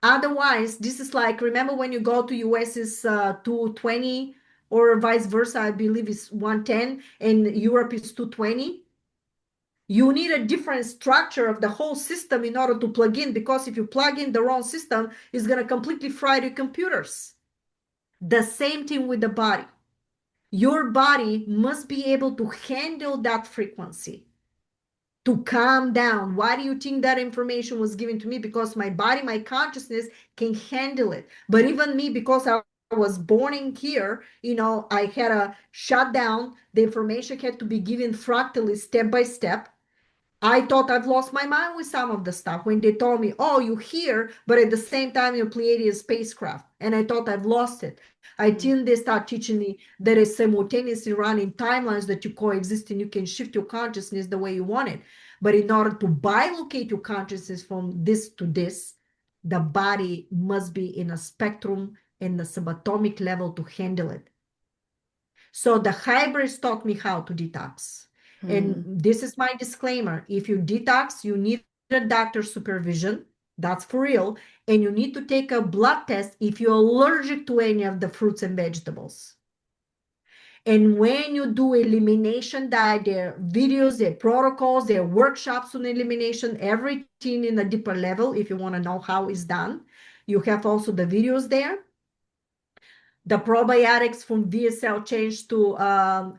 Otherwise, this is like, remember when you go to US is 220 or vice versa, I believe it's 110 and Europe is 220. You need a different structure of the whole system in order to plug in, because if you plug in the wrong system, it's going to completely fry your computers. The same thing with the body. Your body must be able to handle that frequency, to calm down. Why do you think that information was given to me? Because my body, my consciousness can handle it. But even me, because I was born in here, I had a shutdown. The information had to be given fractally, step by step. I thought I've lost my mind with some of the stuff when they told me, oh, you're here, but at the same time, you're Pleiadian spacecraft. And I thought I've lost it. Until they start teaching me that it's simultaneously running timelines that you coexist and you can shift your consciousness the way you want it. But in order to bilocate your consciousness from this to this, the body must be in a spectrum in the subatomic level to handle it. So the hybrids taught me how to detox. And this is my disclaimer. If you detox, you need a doctor's supervision. That's for real. And you need to take a blood test if you're allergic to any of the fruits and vegetables. And when you do elimination diet, there are videos, there are protocols, there are workshops on elimination, everything in a deeper level. If you want to know how it's done, you have also the videos there. The probiotics from VSL changed to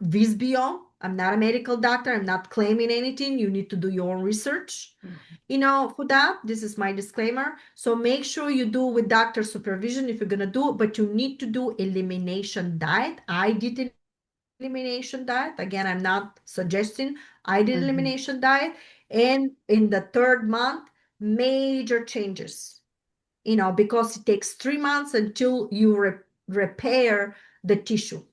Visbio. I'm not a medical doctor. I'm not claiming anything. You need to do your own research. For that, this is my disclaimer. So make sure you do with doctor supervision if you're going to do it, but you need to do elimination diet. I did elimination diet. Again, I'm not suggesting. I did elimination diet. And in the third month, major changes, because it takes 3 months until you repair the tissue.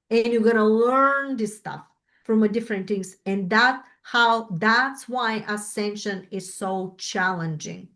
And you're going to learn this stuff from a different things. And that's why ascension is so challenging.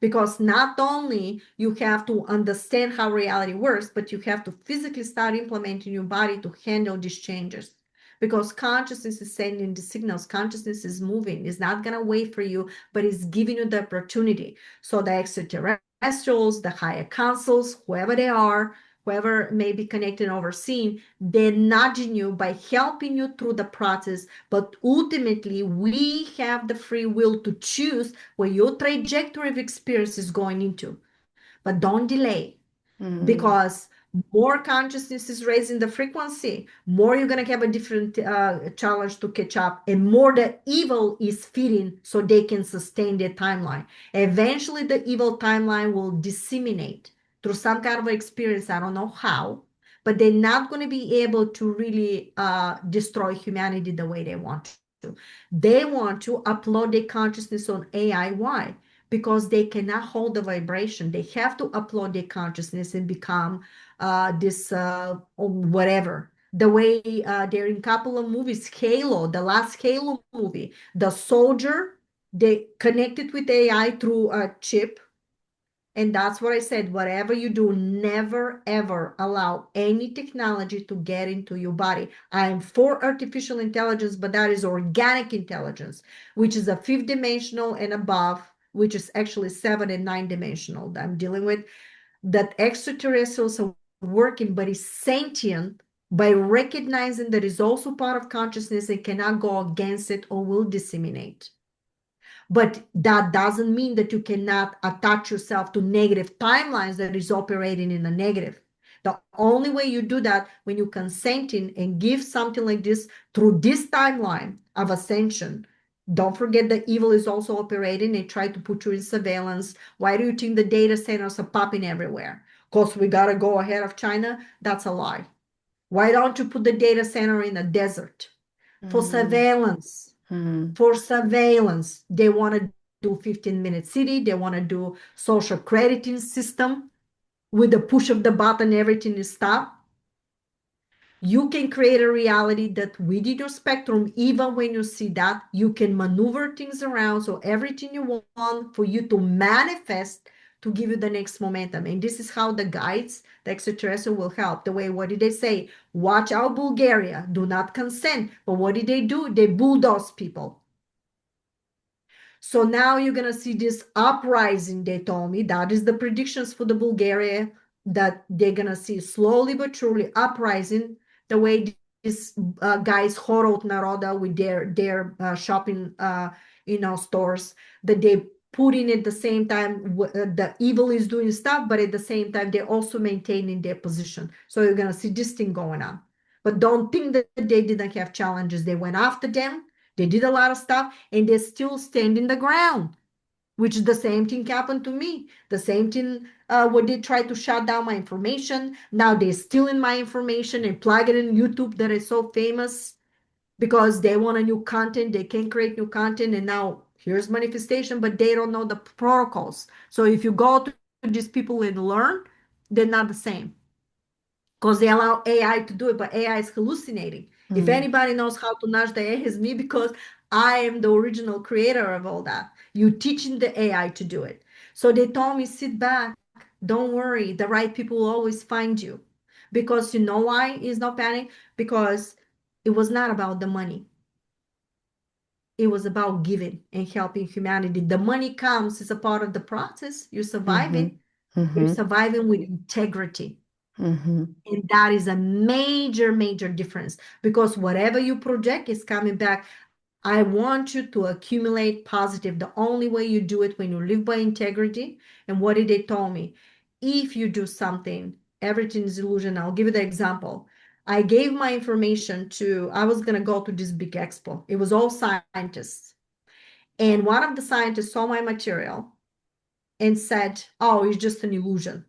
Because not only you have to understand how reality works, but you have to physically start implementing your body to handle these changes. Because consciousness is sending the signals, consciousness is moving, it's not going to wait for you, but it's giving you the opportunity. So the extraterrestrials, the higher councils, whoever they are, whoever may be connected and overseen, they're nudging you by helping you through the process. But ultimately, we have the free will to choose where your trajectory of experience is going into. But don't delay, because more consciousness is raising the frequency, more you're going to have a different challenge to catch up, and more the evil is feeding so they can sustain their timeline. Eventually, the evil timeline will disseminate through some kind of experience. I don't know how, but they're not going to be able to really destroy humanity the way they want to. They want to upload their consciousness on AI. Why? Because they cannot hold the vibration. They have to upload their consciousness and become this whatever. The way they're in a couple of movies, Halo, the last Halo movie, the soldier, they connected with AI through a chip. And that's what I said, whatever you do, never ever allow any technology to get into your body. I am for artificial intelligence, but that is organic intelligence, which is a fifth dimensional and above, which is actually 7 and 9 dimensional that I'm dealing with. That extraterrestrials are working, but is sentient by recognizing that is also part of consciousness and cannot go against it or will disseminate. But that doesn't mean that you cannot attach yourself to negative timelines that is operating in the negative. The only way you do that when you consenting and give something like this through this timeline of ascension. Don't forget that evil is also operating. They try to put you in surveillance. Why do you think the data centers are popping everywhere? Because we got to go ahead of China? That's a lie. Why don't you put the data center in the desert? For surveillance. For surveillance, they want to do 15-minute city. They want to do social crediting system. With the push of the button, everything is stopped. You can create a reality that within your spectrum, even when you see that, you can maneuver things around. So everything you want for you to manifest to give you the next momentum. And this is how the guides, the extraterrestrial, will help. The way, what did they say? Watch out, Bulgaria. Do not consent. But what did they do? They bulldoze people. So now you're going to see this uprising, they told me. That is the predictions for the Bulgaria, that they're going to see slowly but surely uprising, the way these guys, Horot Naroda, with their shopping stores, that they put in at the same time, the evil is doing stuff, but at the same time, they're also maintaining their position. So you're going to see this thing going on. But don't think that they didn't have challenges. They went after them. They did a lot of stuff, and they still stand in the ground, which is the same thing happened to me. The same thing when they tried to shut down my information. Now they're stealing my information and plug it in YouTube that is so famous because they want a new content. They can create new content, and now here's manifestation, but they don't know the protocols. So if you go to these people and learn, they're not the same because they allow AI to do it, but AI is hallucinating. If anybody knows how to nudge the AI, it's me, because I am the original creator of all that. You teaching the AI to do it. So they told me, sit back, don't worry, the right people will always find you. Because you know why is not panic? Because it was not about the money. It was about giving and helping humanity. The money comes as a part of the process. You're surviving. You're surviving with integrity. Mhm. And that is a major, major difference because whatever you project is coming back. I want you to accumulate positive. The only way you do it when you live by integrity. And what did they tell me? If you do something, everything is illusion. I'll give you the example. I gave my information to, I was going to go to this big expo. It was all scientists. And one of the scientists saw my material and said, oh, it's just an illusion.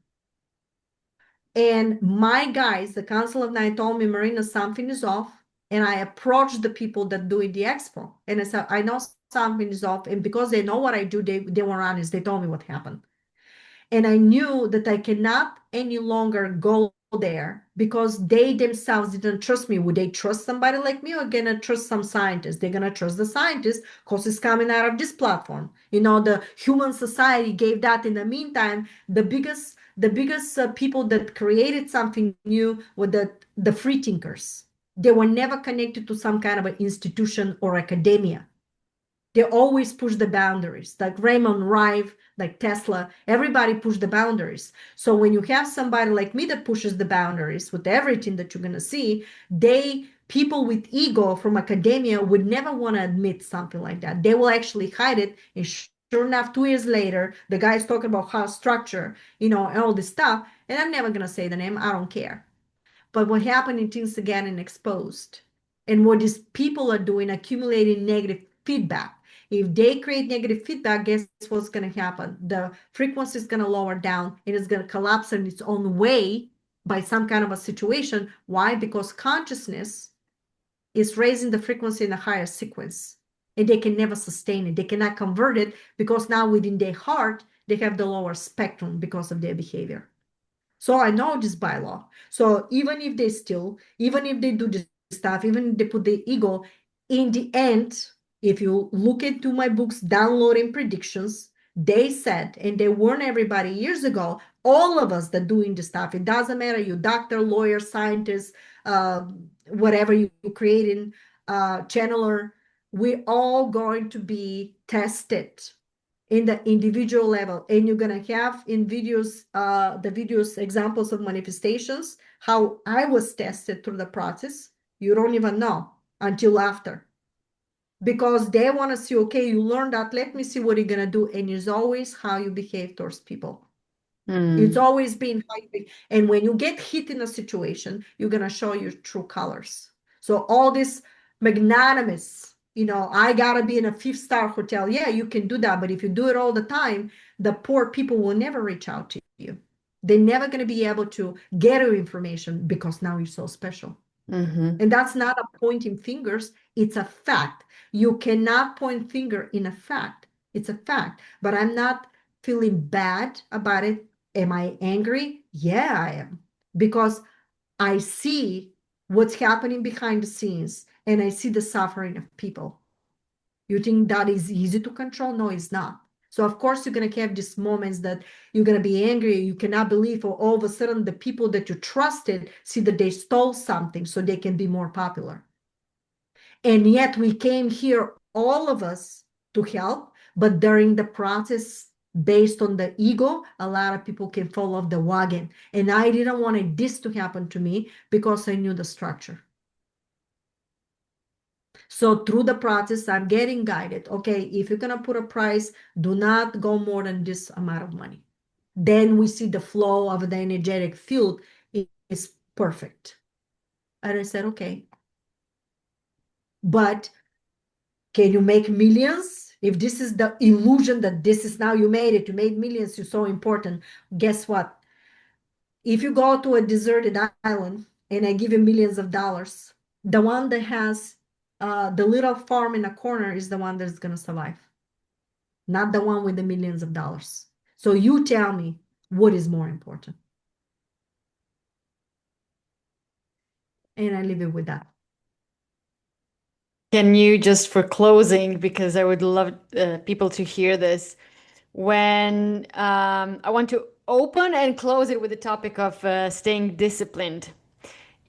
And my guys, the Council of Nine, told me, Marina, something is off. And I approached the people that do it, the expo. And I said, I know something is off. And because they know what I do, they were honest. They told me what happened. And I knew that I cannot any longer go there because they themselves didn't trust me. Would they trust somebody like me or gonna trust some scientist? They're gonna trust the scientist because it's coming out of this platform. You know, the human society gave that. In the meantime, the biggest people that created something new were the free thinkers. They were never connected to some kind of an institution or academia. They always push the boundaries, like Raymond Rive, like Tesla. Everybody push the boundaries. So when you have somebody like me that pushes the boundaries with everything that you're going to see, people with ego from academia would never want to admit something like that. They will actually hide it. And sure enough, 2 years later, the guy's talking about how structure, and all this stuff. And I'm never going to say the name. I don't care. But what happened in things again and exposed. And what these people are doing, accumulating negative feedback. If they create negative feedback, guess what's going to happen? The frequency is going to lower down and it's going to collapse in its own way by some kind of a situation. Why? Because consciousness is raising the frequency in a higher sequence and they can never sustain it. They cannot convert it because now within their heart, they have the lower spectrum because of their behavior. So I know this bylaw. So even if they steal, even if they do this stuff, even if they put the ego, in the end, if you look into my books, Downloading Predictions, they said, and they warned everybody years ago, all of us that doing this stuff, it doesn't matter, you doctor, lawyer, scientist, whatever you creating, channeler, we're all going to be tested in the individual level. And you're going to have in videos, the videos examples of manifestations, how I was tested through the process. You don't even know until after. Because they want to see, okay, you learned that, let me see what you're going to do. And it's always how you behave towards people. It's always been how you behave. And when you get hit in a situation, you're going to show your true colors. So all this magnanimous, I gotta be in a 5-star hotel. Yeah, you can do that. But if you do it all the time, the poor people will never reach out to you. They're never going to be able to get your information because now you're so special. Mhm. And that's not a pointing fingers. It's a fact. You cannot point finger in a fact. It's a fact. But I'm not feeling bad about it. Am I angry? Yeah, I am. Because I see what's happening behind the scenes and I see the suffering of people. You think that is easy to control? No, it's not. So of course you're going to have these moments that you're going to be angry, you cannot believe, or all of a sudden the people that you trusted see that they stole something so they can be more popular. And yet we came here, all of us, to help, but during the process, based on the ego, a lot of people can fall off the wagon. And I didn't want this to happen to me because I knew the structure. So through the process, I'm getting guided. Okay, if you're gonna put a price, do not go more than this amount of money. Then we see the flow of the energetic field is perfect. And I said, okay, but can you make millions? If this is the illusion that this is now you made it, you made millions, you're so important. Guess what? If you go to a deserted island and I give you millions of dollars, the one that has the little farm in a corner is the one that's going to survive, not the one with the millions of dollars. So you tell me what is more important. And I leave it with that. Can you just for closing, because I would love people to hear this, when I want to open and close it with the topic of staying disciplined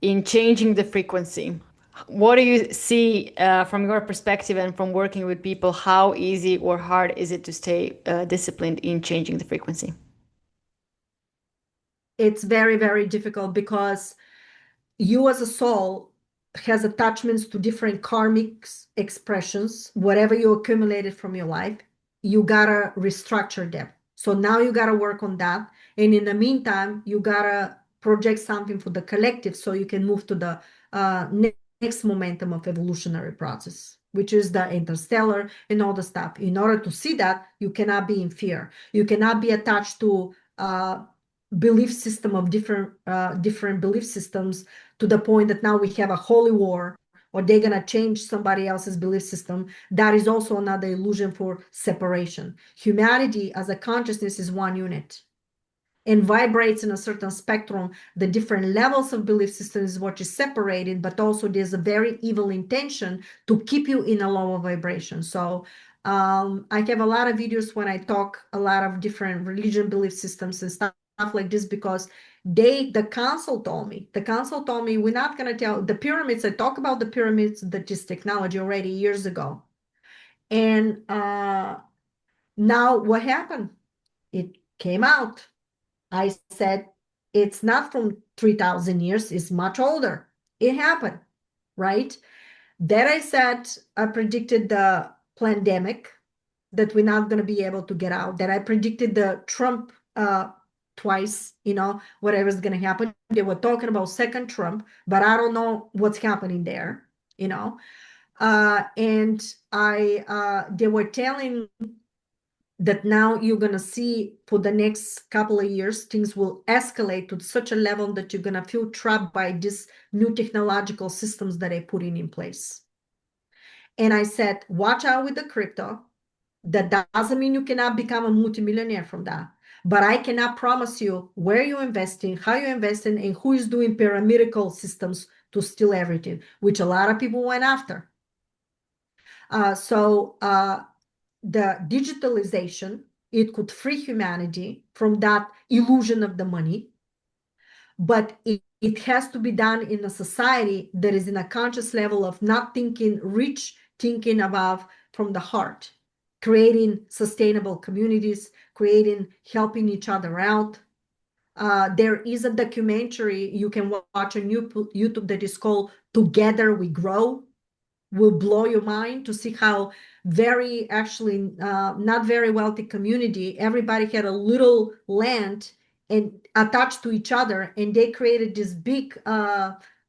in changing the frequency. What do you see from your perspective and from working with people? How easy or hard is it to stay disciplined in changing the frequency? it's very, very difficult because you as a soul has attachments to different karmic expressions, whatever you accumulated from your life, you gotta restructure them. So now you gotta work on that. And in the meantime, you gotta project something for the collective so you can move to the next momentum of evolutionary process, which is the interstellar and all the stuff. In order to see that, you cannot be in fear. You cannot be attached to belief system of different belief systems to the point that now we have a holy war or they're going to change somebody else's belief system. That is also another illusion for separation. Humanity as a consciousness is one unit and vibrates in a certain spectrum. The different levels of belief systems is what is separated, but also there's a very evil intention to keep you in a lower vibration. So I have a lot of videos when I talk a lot of different religion belief systems and stuff like this, because the council told me we're not going to tell the pyramids. I talk about the pyramids, that is technology already years ago. And now what happened? It came out. I said, it's not from 3,000 years, it's much older. It happened, right? Then I said, I predicted the pandemic, that we're not going to be able to get out. That I predicted the Trump twice, whatever's going to happen. They were talking about second Trump, but I don't know what's happening there, and they were telling that now you're going to see for the next couple of years, things will escalate to such a level that you're going to feel trapped by these new technological systems that they're putting in place. And I said, watch out with the crypto. That doesn't mean you cannot become a multimillionaire from that. But I cannot promise you where you're investing, how you're investing, and who is doing pyramidal systems to steal everything, which a lot of people went after. So the digitalization, it could free humanity from that illusion of the money, but it has to be done in a society that is in a conscious level of not thinking rich, thinking about from the heart, creating sustainable communities, helping each other out. There is a documentary you can watch on YouTube that is called Together We Grow. Will blow your mind to see how very actually not very wealthy community, everybody had a little land and attached to each other, and they created this big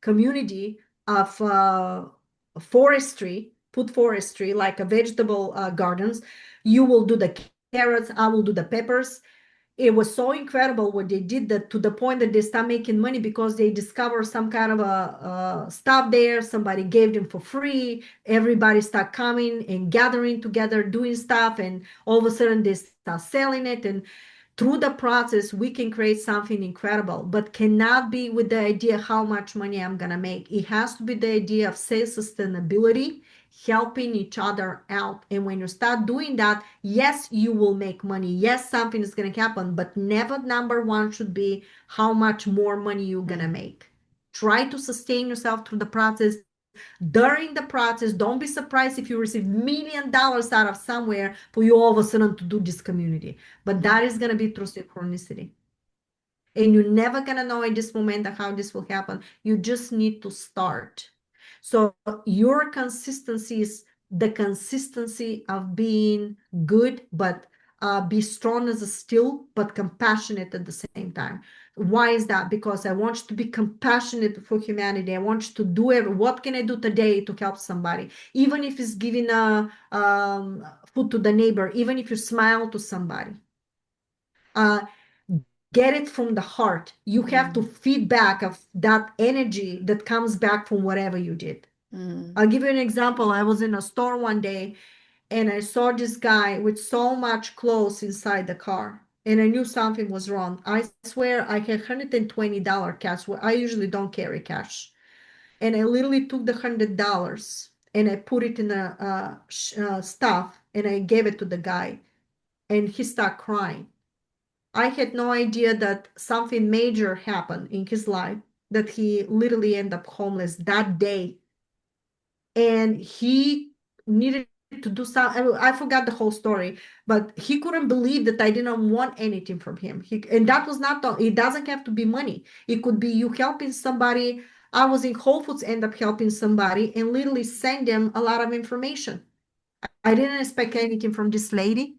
community of food forestry, like a vegetable gardens. You will do the carrots, I will do the peppers. It was so incredible what they did, that to the point that they start making money because they discover some kind of a stuff there. Somebody gave them for free. Everybody start coming and gathering together, doing stuff, and all of a sudden they start selling it. And through the process, we can create something incredible, but cannot be with the idea how much money I'm gonna make. It has to be the idea of self-sustainability, helping each other out. And when you start doing that, yes, you will make money. Yes, something is going to happen, but never number one should be how much more money you're going to make. Try to sustain yourself through the process. During the process, don't be surprised if you receive $1 million out of somewhere for you all of a sudden to do this community. But that is going to be through synchronicity. And you're never going to know in this moment how this will happen. You just need to start. So your consistency is the consistency of being good, but be strong as a steel, but compassionate at the same time. Why is that? Because I want you to be compassionate for humanity. I want you to do what can I do today to help somebody? Even if it's giving a food to the neighbor, even if you smile to somebody. Get it from the heart. You have to feed back of that energy that comes back from whatever you did. I'll give you an example. I was in a store one day and I saw this guy with so much clothes inside the car, and I knew something was wrong. I swear I had $120 cash. I usually don't carry cash. And I literally took the $100 and I put it in a stuff and I gave it to the guy, and he started crying. I had no idea that something major happened in his life, that he literally ended up homeless that day. And he needed to do something. I forgot the whole story, but he couldn't believe that I didn't want anything from him. And that was not, it doesn't have to be money. It could be you helping somebody. I was in Whole Foods, end up helping somebody and literally send them a lot of information. I didn't expect anything from this lady.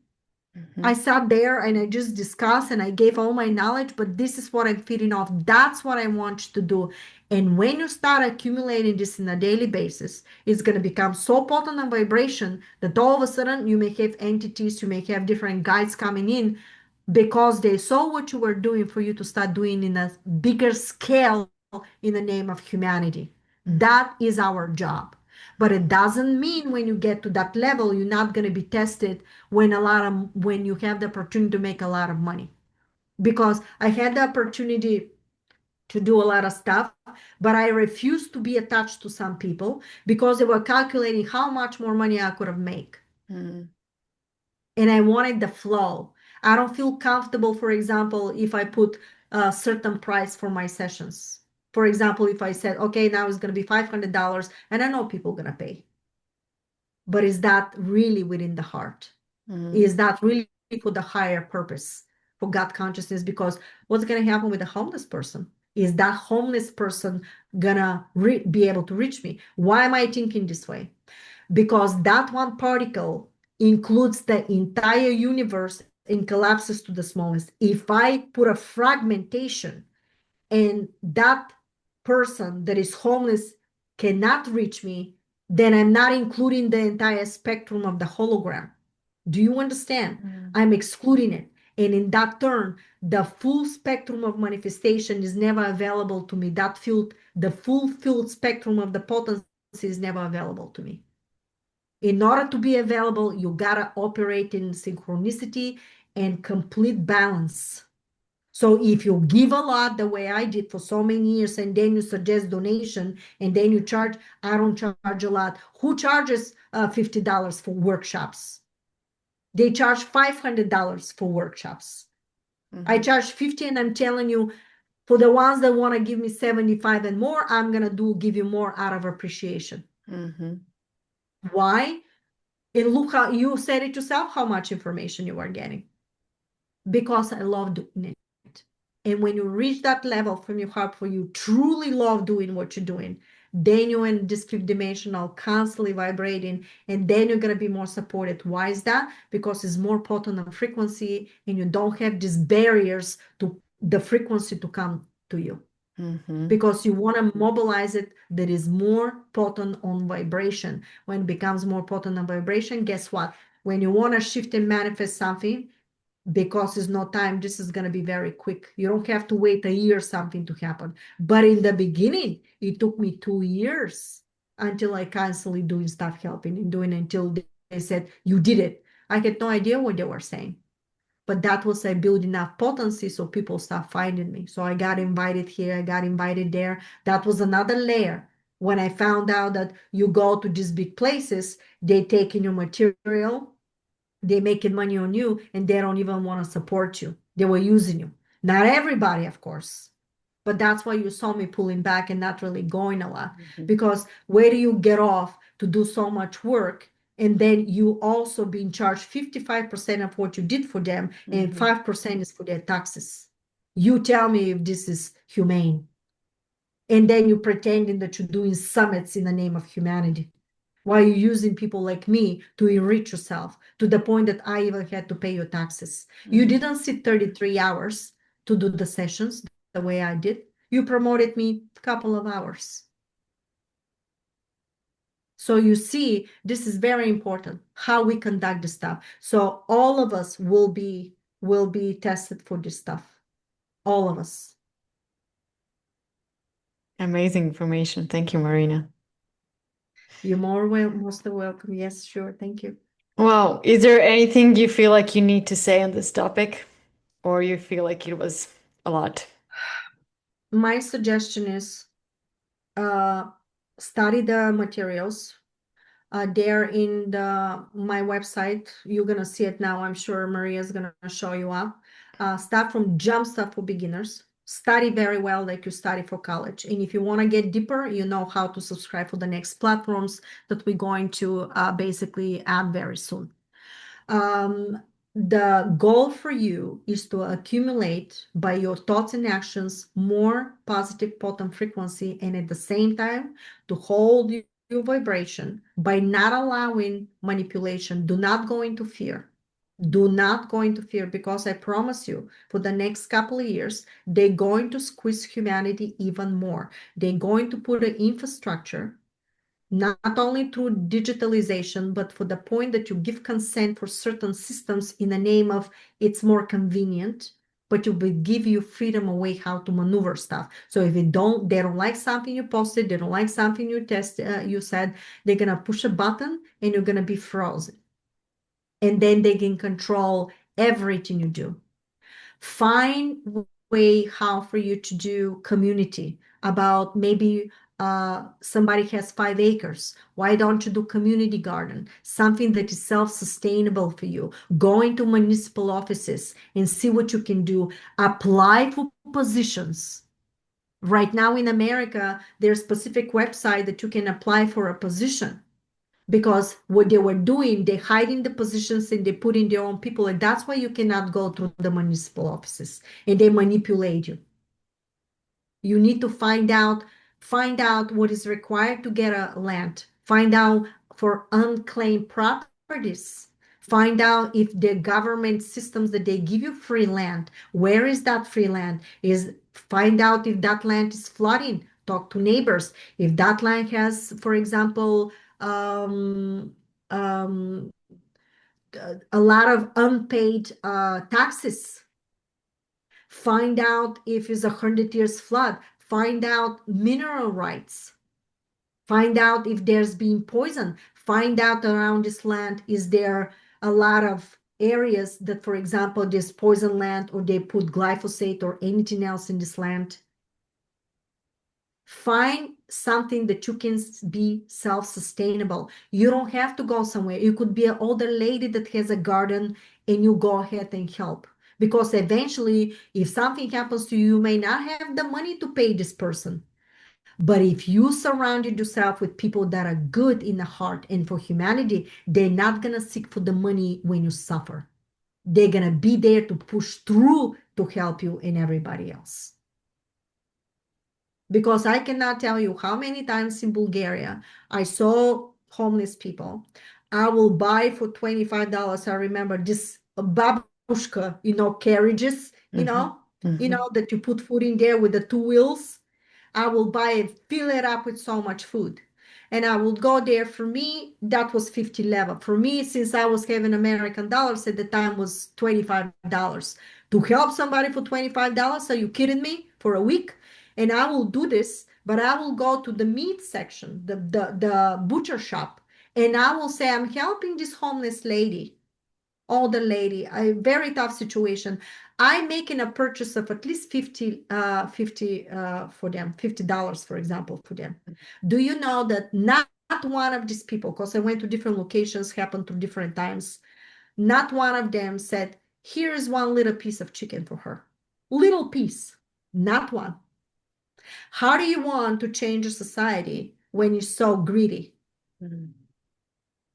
I sat there and I just discussed and I gave all my knowledge, but this is what I'm feeding off. That's what I want you to do. And when you start accumulating this on a daily basis, it's going to become so potent a vibration that all of a sudden you may have entities, you may have different guides coming in because they saw what you were doing for you to start doing in a bigger scale in the name of humanity. That is our job. But it doesn't mean when you get to that level, you're not going to be tested when you have the opportunity to make a lot of money. Because I had the opportunity to do a lot of stuff, but I refused to be attached to some people because they were calculating how much more money I could have made. Mm. And I wanted the flow. I don't feel comfortable, for example, if I put a certain price for my sessions. For example, if I said, okay, now it's going to be $500 and I know people are going to pay. But is that really within the heart? Is that really for the higher purpose, for God consciousness? Because what's going to happen with a homeless person? Is that homeless person gonna be able to reach me? Why am I thinking this way? Because that one particle includes the entire universe and collapses to the smallest. If I put a fragmentation and that person that is homeless cannot reach me, then I'm not including the entire spectrum of the hologram. Do you understand? I'm excluding it. And in that turn, the full spectrum of manifestation is never available to me. The full field spectrum of the potency is never available to me. In order to be available, you gotta operate in synchronicity and complete balance. So if you give a lot the way I did for so many years, and then you suggest donation, and then you charge, I don't charge a lot. Who charges $50 for workshops? They charge $500 for workshops. I charge 50, and I'm telling you, for the ones that want to give me 75 and more, I'm gonna give you more out of appreciation. Why? And look how you said it yourself, how much information you are getting. Because I love doing it. And when you reach that level from your heart, where you truly love doing what you're doing, then you're in this fifth dimensional, constantly vibrating, and then you're going to be more supported. Why is that? Because it's more potent on frequency, and you don't have these barriers to the frequency to come to you. Because you want to mobilize it that is more potent on vibration. When it becomes more potent on vibration, guess what? When you want to shift and manifest something, because it's no time, this is going to be very quick. You don't have to wait a year something to happen. But in the beginning, it took me 2 years until I constantly doing stuff, helping and doing until they said, you did it. I had no idea what they were saying. But that was I build enough potency so people start finding me. So I got invited here, I got invited there. That was another layer. When I found out that you go to these big places, they take in your material, they making money on you, and they don't even want to support you. They were using you. Not everybody, of course, but that's why you saw me pulling back and not really going a lot. Because where do you get off to do so much work, and then you also being charged 55% of what you did for them, and 5% is for their taxes? You tell me if this is humane. And then you pretending that you're doing summits in the name of humanity, while you're using people like me to enrich yourself to the point that I even had to pay your taxes. You didn't sit 33 hours to do the sessions the way I did. You promoted me a couple of hours. So you see, this is very important, how we conduct the stuff. So all of us will be tested for this stuff. All of us. Amazing information. Thank you, Marina. You're most welcome. Yes, sure. Thank you. Well, is there anything you feel like you need to say on this topic, or you feel like it was a lot? My suggestion is study the materials. They're in my website. You're gonna see it now. I'm sure Maria's gonna show you up. Start from Jump Stuff for Beginners. Study very well like you study for college. And if you want to get deeper, you know how to subscribe for the next platforms that we're going to basically add very soon. The goal for you is to accumulate by your thoughts and actions more positive potent frequency, and at the same time to hold your vibration by not allowing manipulation. Do not go into fear. Do not go into fear, because I promise you, for the next couple of years, they're going to squeeze humanity even more. They're going to put an infrastructure, not only through digitalization, but for the point that you give consent for certain systems in the name of it's more convenient, but it will give you freedom away how to maneuver stuff. So if they don't like something you posted, they don't like something you said, they're gonna push a button and you're gonna be frozen. And then they can control everything you do. Find way how for you to do community about maybe somebody has 5 acres. Why don't you do community garden? Something that is self-sustainable for you. Go into municipal offices and see what you can do. Apply for positions. Right now in America, there's specific website that you can apply for a position, because what they were doing, they hiding the positions and they put in their own people, and that's why you cannot go through the municipal offices, and they manipulate you. You need to find out what is required to get a land, find out for unclaimed properties, find out if the government systems that they give you free land, where is that free land, find out if that land is flooding, talk to neighbors. If that land has, for example, um, um, a lot of unpaid taxes, find out if it's 100 years flood, find out mineral rights, find out if there's been poison, find out around this land, is there a lot of areas that, for example, there's poison land or they put glyphosate or anything else in this land. Find something that you can be self-sustainable. You don't have to go somewhere. You could be an older lady that has a garden and you go ahead and help. Because eventually, if something happens to you, you may not have the money to pay this person. But if you surrounded yourself with people that are good in the heart and for humanity, they're not going to seek for the money when you suffer. They're going to be there to push through to help you and everybody else. Because I cannot tell you how many times in Bulgaria I saw homeless people. I will buy for $25. I remember this babushka, carriages, that you put food in there with the 2 wheels. I will buy it, fill it up with so much food. And I would go there. For me, that was 50 level. For me, since I was having American dollars at the time, was $25. To help somebody for $25, are you kidding me? For a week? And I will do this, but I will go to the meat section, the butcher shop, and I will say, I'm helping this homeless lady, older lady, a very tough situation. I'm making a purchase of at least 50 for them, $50, for example, for them. Do you know that not one of these people, because I went to different locations, happened through different times, not one of them said, here's one little piece of chicken for her. Little piece, not one. How do you want to change a society when you're so greedy? Mhm.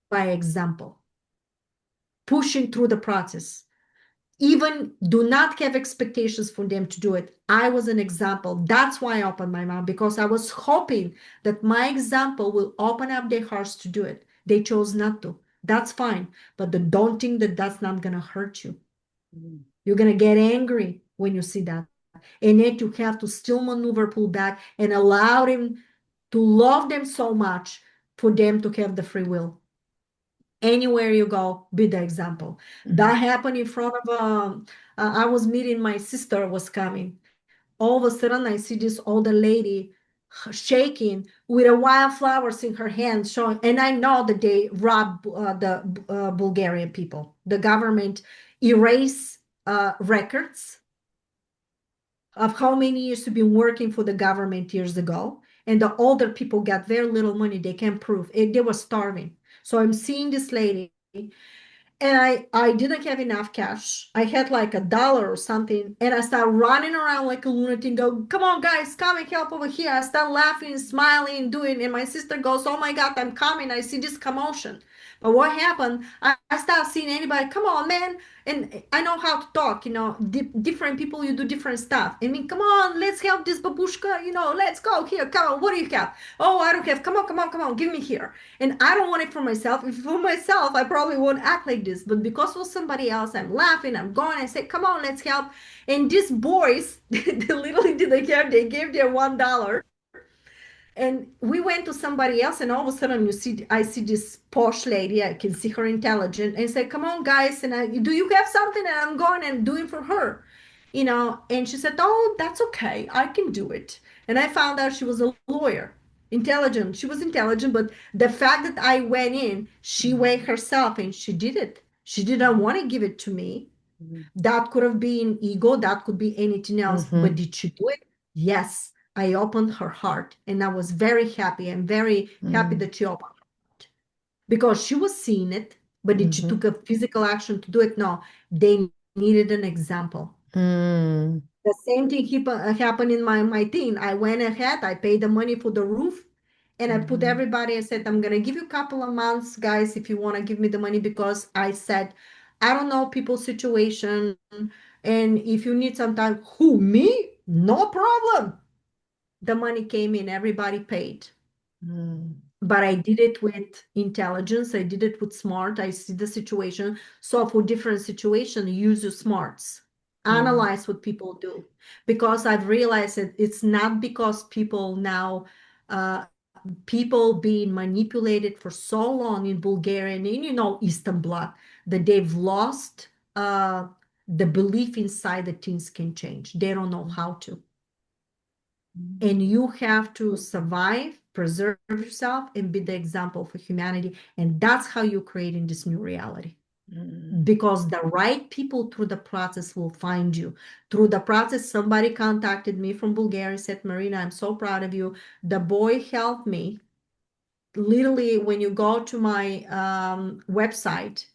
By example, pushing through the process. Even do not have expectations for them to do it. I was an example. That's why I opened my mouth, because I was hoping that my example will open up their hearts to do it. They chose not to. That's fine. But don't think that that's not going to hurt you. Mhm. You're going to get angry when you see that. And yet you have to still maneuver, pull back, and allow them to love them so much for them to have the free will. Anywhere you go, be the example. That happened in front of I was meeting, my sister was coming. All of a sudden, I see this older lady shaking with a wildflowers in her hand, showing, and I know that they rob the Bulgarian people. The government erase records of how many years you've been working for the government years ago. And the older people got very little money. They can't prove it. They were starving. So I'm seeing this lady, And I didn't have enough cash. I had like $1 or something. And I started running around like a lunatic, go, come on, guys, come and help over here. I start laughing, smiling, doing. And my sister goes, oh my God, I'm coming. I see this commotion. But what happened? I start seeing anybody, come on, man. And I know how to talk, different people, you do different stuff. I mean, come on, let's help this babushka, let's go here. Come on, what do you have? Oh, I don't have. Come on, come on, come on, give me here. And I don't want it for myself. If for myself, I probably won't act like this. But because for somebody else, I'm laughing, I'm going, I say, come on, let's help. And these boys, they literally didn't care. They gave their $1. And we went to somebody else, and all of a sudden I see this posh lady. I can see her intelligent, and say, come on, guys, and do you have something? And I'm going and doing for her, and she said, oh, that's okay, I can do it. And I found out she was a lawyer, intelligent. She was intelligent, but the fact that I went in, she weighed herself and she did it. She didn't want to give it to me. That could have been ego, that could be anything else. But did she do it? Yes. I opened her heart, and I was very happy. I'm very happy that she opened her heart, because she was seeing it, but did she took a physical action to do it? No, they needed an example. The same thing happened in my thing. I went ahead, I paid the money for the roof, and I put everybody, I said, I'm going to give you a couple of months, guys, if you want to give me the money, because I said, I don't know people's situation. And if you need some time, who, me? No problem. The money came in, everybody paid. But I did it with intelligence. I did it with smart. I see the situation. So for different situation, use your smarts. Analyze what people do. Because I've realized that it's not because people now, people being manipulated for so long in Bulgaria and Eastern Bloc, that they've lost the belief inside that things can change. They don't know how to. And you have to survive, preserve yourself, and be the example for humanity. And that's how you're creating this new reality. Because the right people through the process will find you. Through the process, somebody contacted me from Bulgaria, said, Marina, I'm so proud of you. The boy helped me. Literally, when you go to my website,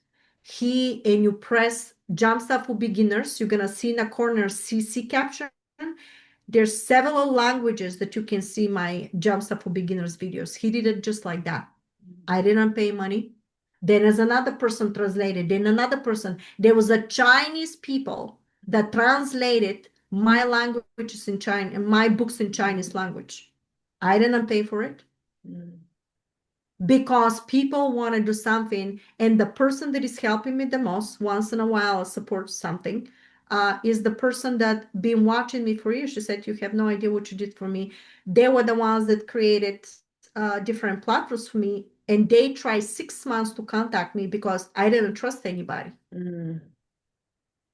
and you press Jumpstart for Beginners, you're going to see in the corner CC caption. There's several languages that you can see my Jumpstart for Beginners videos. He did it just like that. I didn't pay money. Then as another person translated, then another person. There was a Chinese people that translated my languages in China and my books in Chinese language. I didn't pay for it. Because people want to do something, and the person that is helping me the most, once in a while I support something, is the person that been watching me for years. She said, you have no idea what you did for me. They were the ones that created different platforms for me, and they tried 6 months to contact me because I didn't trust anybody.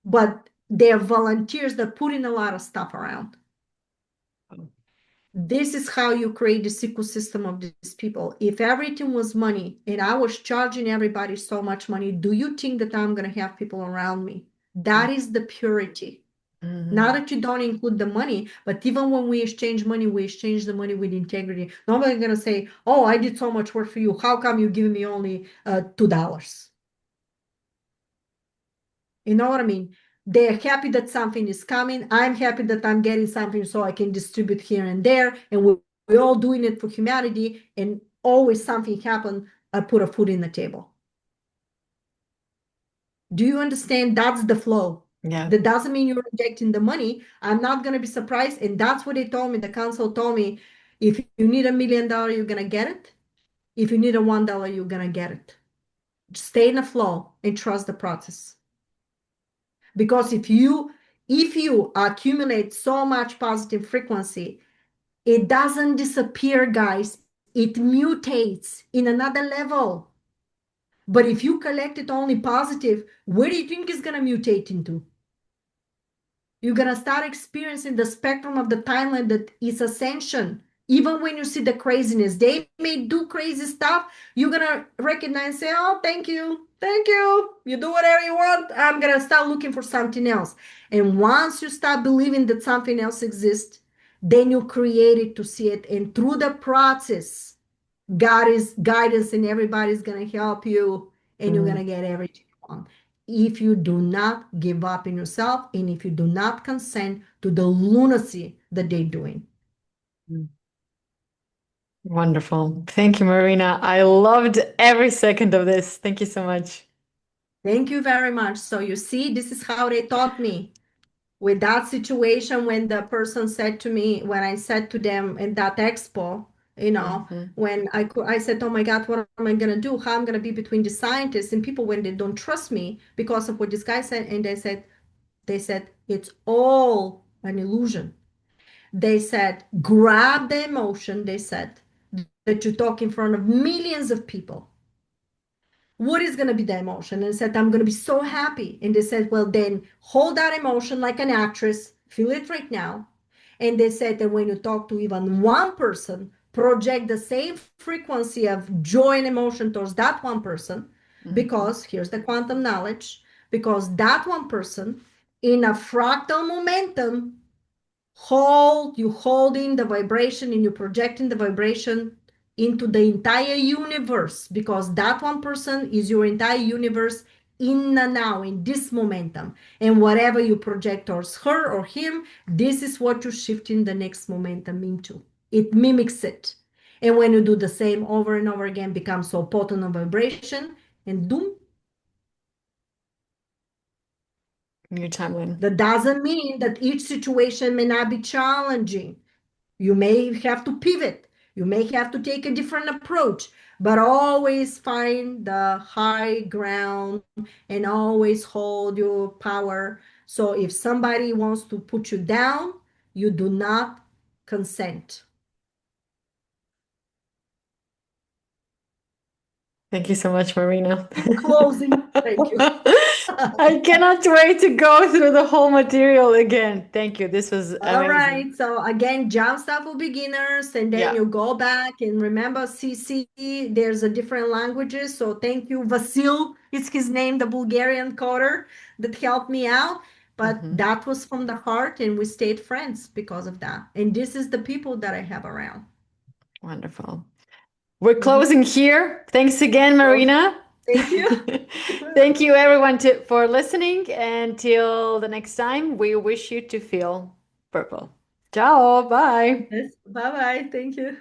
But they're volunteers that put in a lot of stuff around. This is how you create this ecosystem of these people. If everything was money and I was charging everybody so much money, do you think that I'm going to have people around me? That is the purity. Now that you don't include the money, but even when we exchange money, we exchange the money with integrity. Nobody's going to say, oh, I did so much work for you. How come you give me only $2? You know what I mean? They're happy that something is coming. I'm happy that I'm getting something so I can distribute here and there. And we're all doing it for humanity. And always something happen, I put a food in the table. Do you understand? That's the flow. Yeah. That doesn't mean you're rejecting the money. I'm not going to be surprised. And that's what they told me. The council told me, if you need $1 million, you're going to get it. If you need a $1, you're going to get it. Stay in the flow and trust the process. Because if you accumulate so much positive frequency, it doesn't disappear, guys. It mutates in another level. But if you collect it only positive, where do you think it's going to mutate into? You're going to start experiencing the spectrum of the timeline that is ascension. Even when you see the craziness, they may do crazy stuff. You're going to recognize, say, oh, thank you. Thank you. You do whatever you want. I'm going to start looking for something else. And once you start believing that something else exists, then you create it to see it. And through the process, God is guidance, and everybody's going to help you, and you're going to get everything you on if you do not give up in yourself and if you do not consent to the lunacy that they're doing. Wonderful. Thank you, Marina. I loved every second of this. Thank you so much. Thank you very much. So you see, this is how they taught me with that situation when the person said to me, when I said to them in that expo, Mhm. when I said, oh my God, what am I gonna do? How I'm gonna be between the scientists and people when they don't trust me because of what this guy said, and they said it's all an illusion. They said, grab the emotion. They said that you talk in front of millions of people. What is going to be the emotion? And I said, I'm going to be so happy. And they said, well, then hold that emotion like an actress, feel it right now. And they said that when you talk to even one person, project the same frequency of joy and emotion towards that one person, Mhm. because here's the quantum knowledge, because that one person in a fractal momentum you holding the vibration and you projecting the vibration into the entire universe, because that one person is your entire universe in the now, in this momentum, and whatever you project towards her or him, this is what you're shifting the next momentum into. It mimics it, and when you do the same over and over again, becomes so potent a vibration, and doom. New timeline. That doesn't mean that each situation may not be challenging. You may have to pivot. You may have to take a different approach, but always find the high ground and always hold your power. So if somebody wants to put you down, you do not consent. Thank you so much, Marina. In closing, thank you. I cannot wait to go through the whole material again. Thank you. This was All amazing. right. So again, jump stuff for beginners, and then Yeah. you go back and remember CC. There's a different languages. So thank you, Vasil. It's his name, the Bulgarian coder that helped me out. But Hmm. that was from the heart, and we stayed friends because of that. And this is the people that I have around. Wonderful. We're Mhm. closing here. Thanks again, So Marina. thank you. Thank you, everyone, for listening. Until the next time, we wish you to feel purple. Ciao. Bye. Yes. Bye bye. Thank you.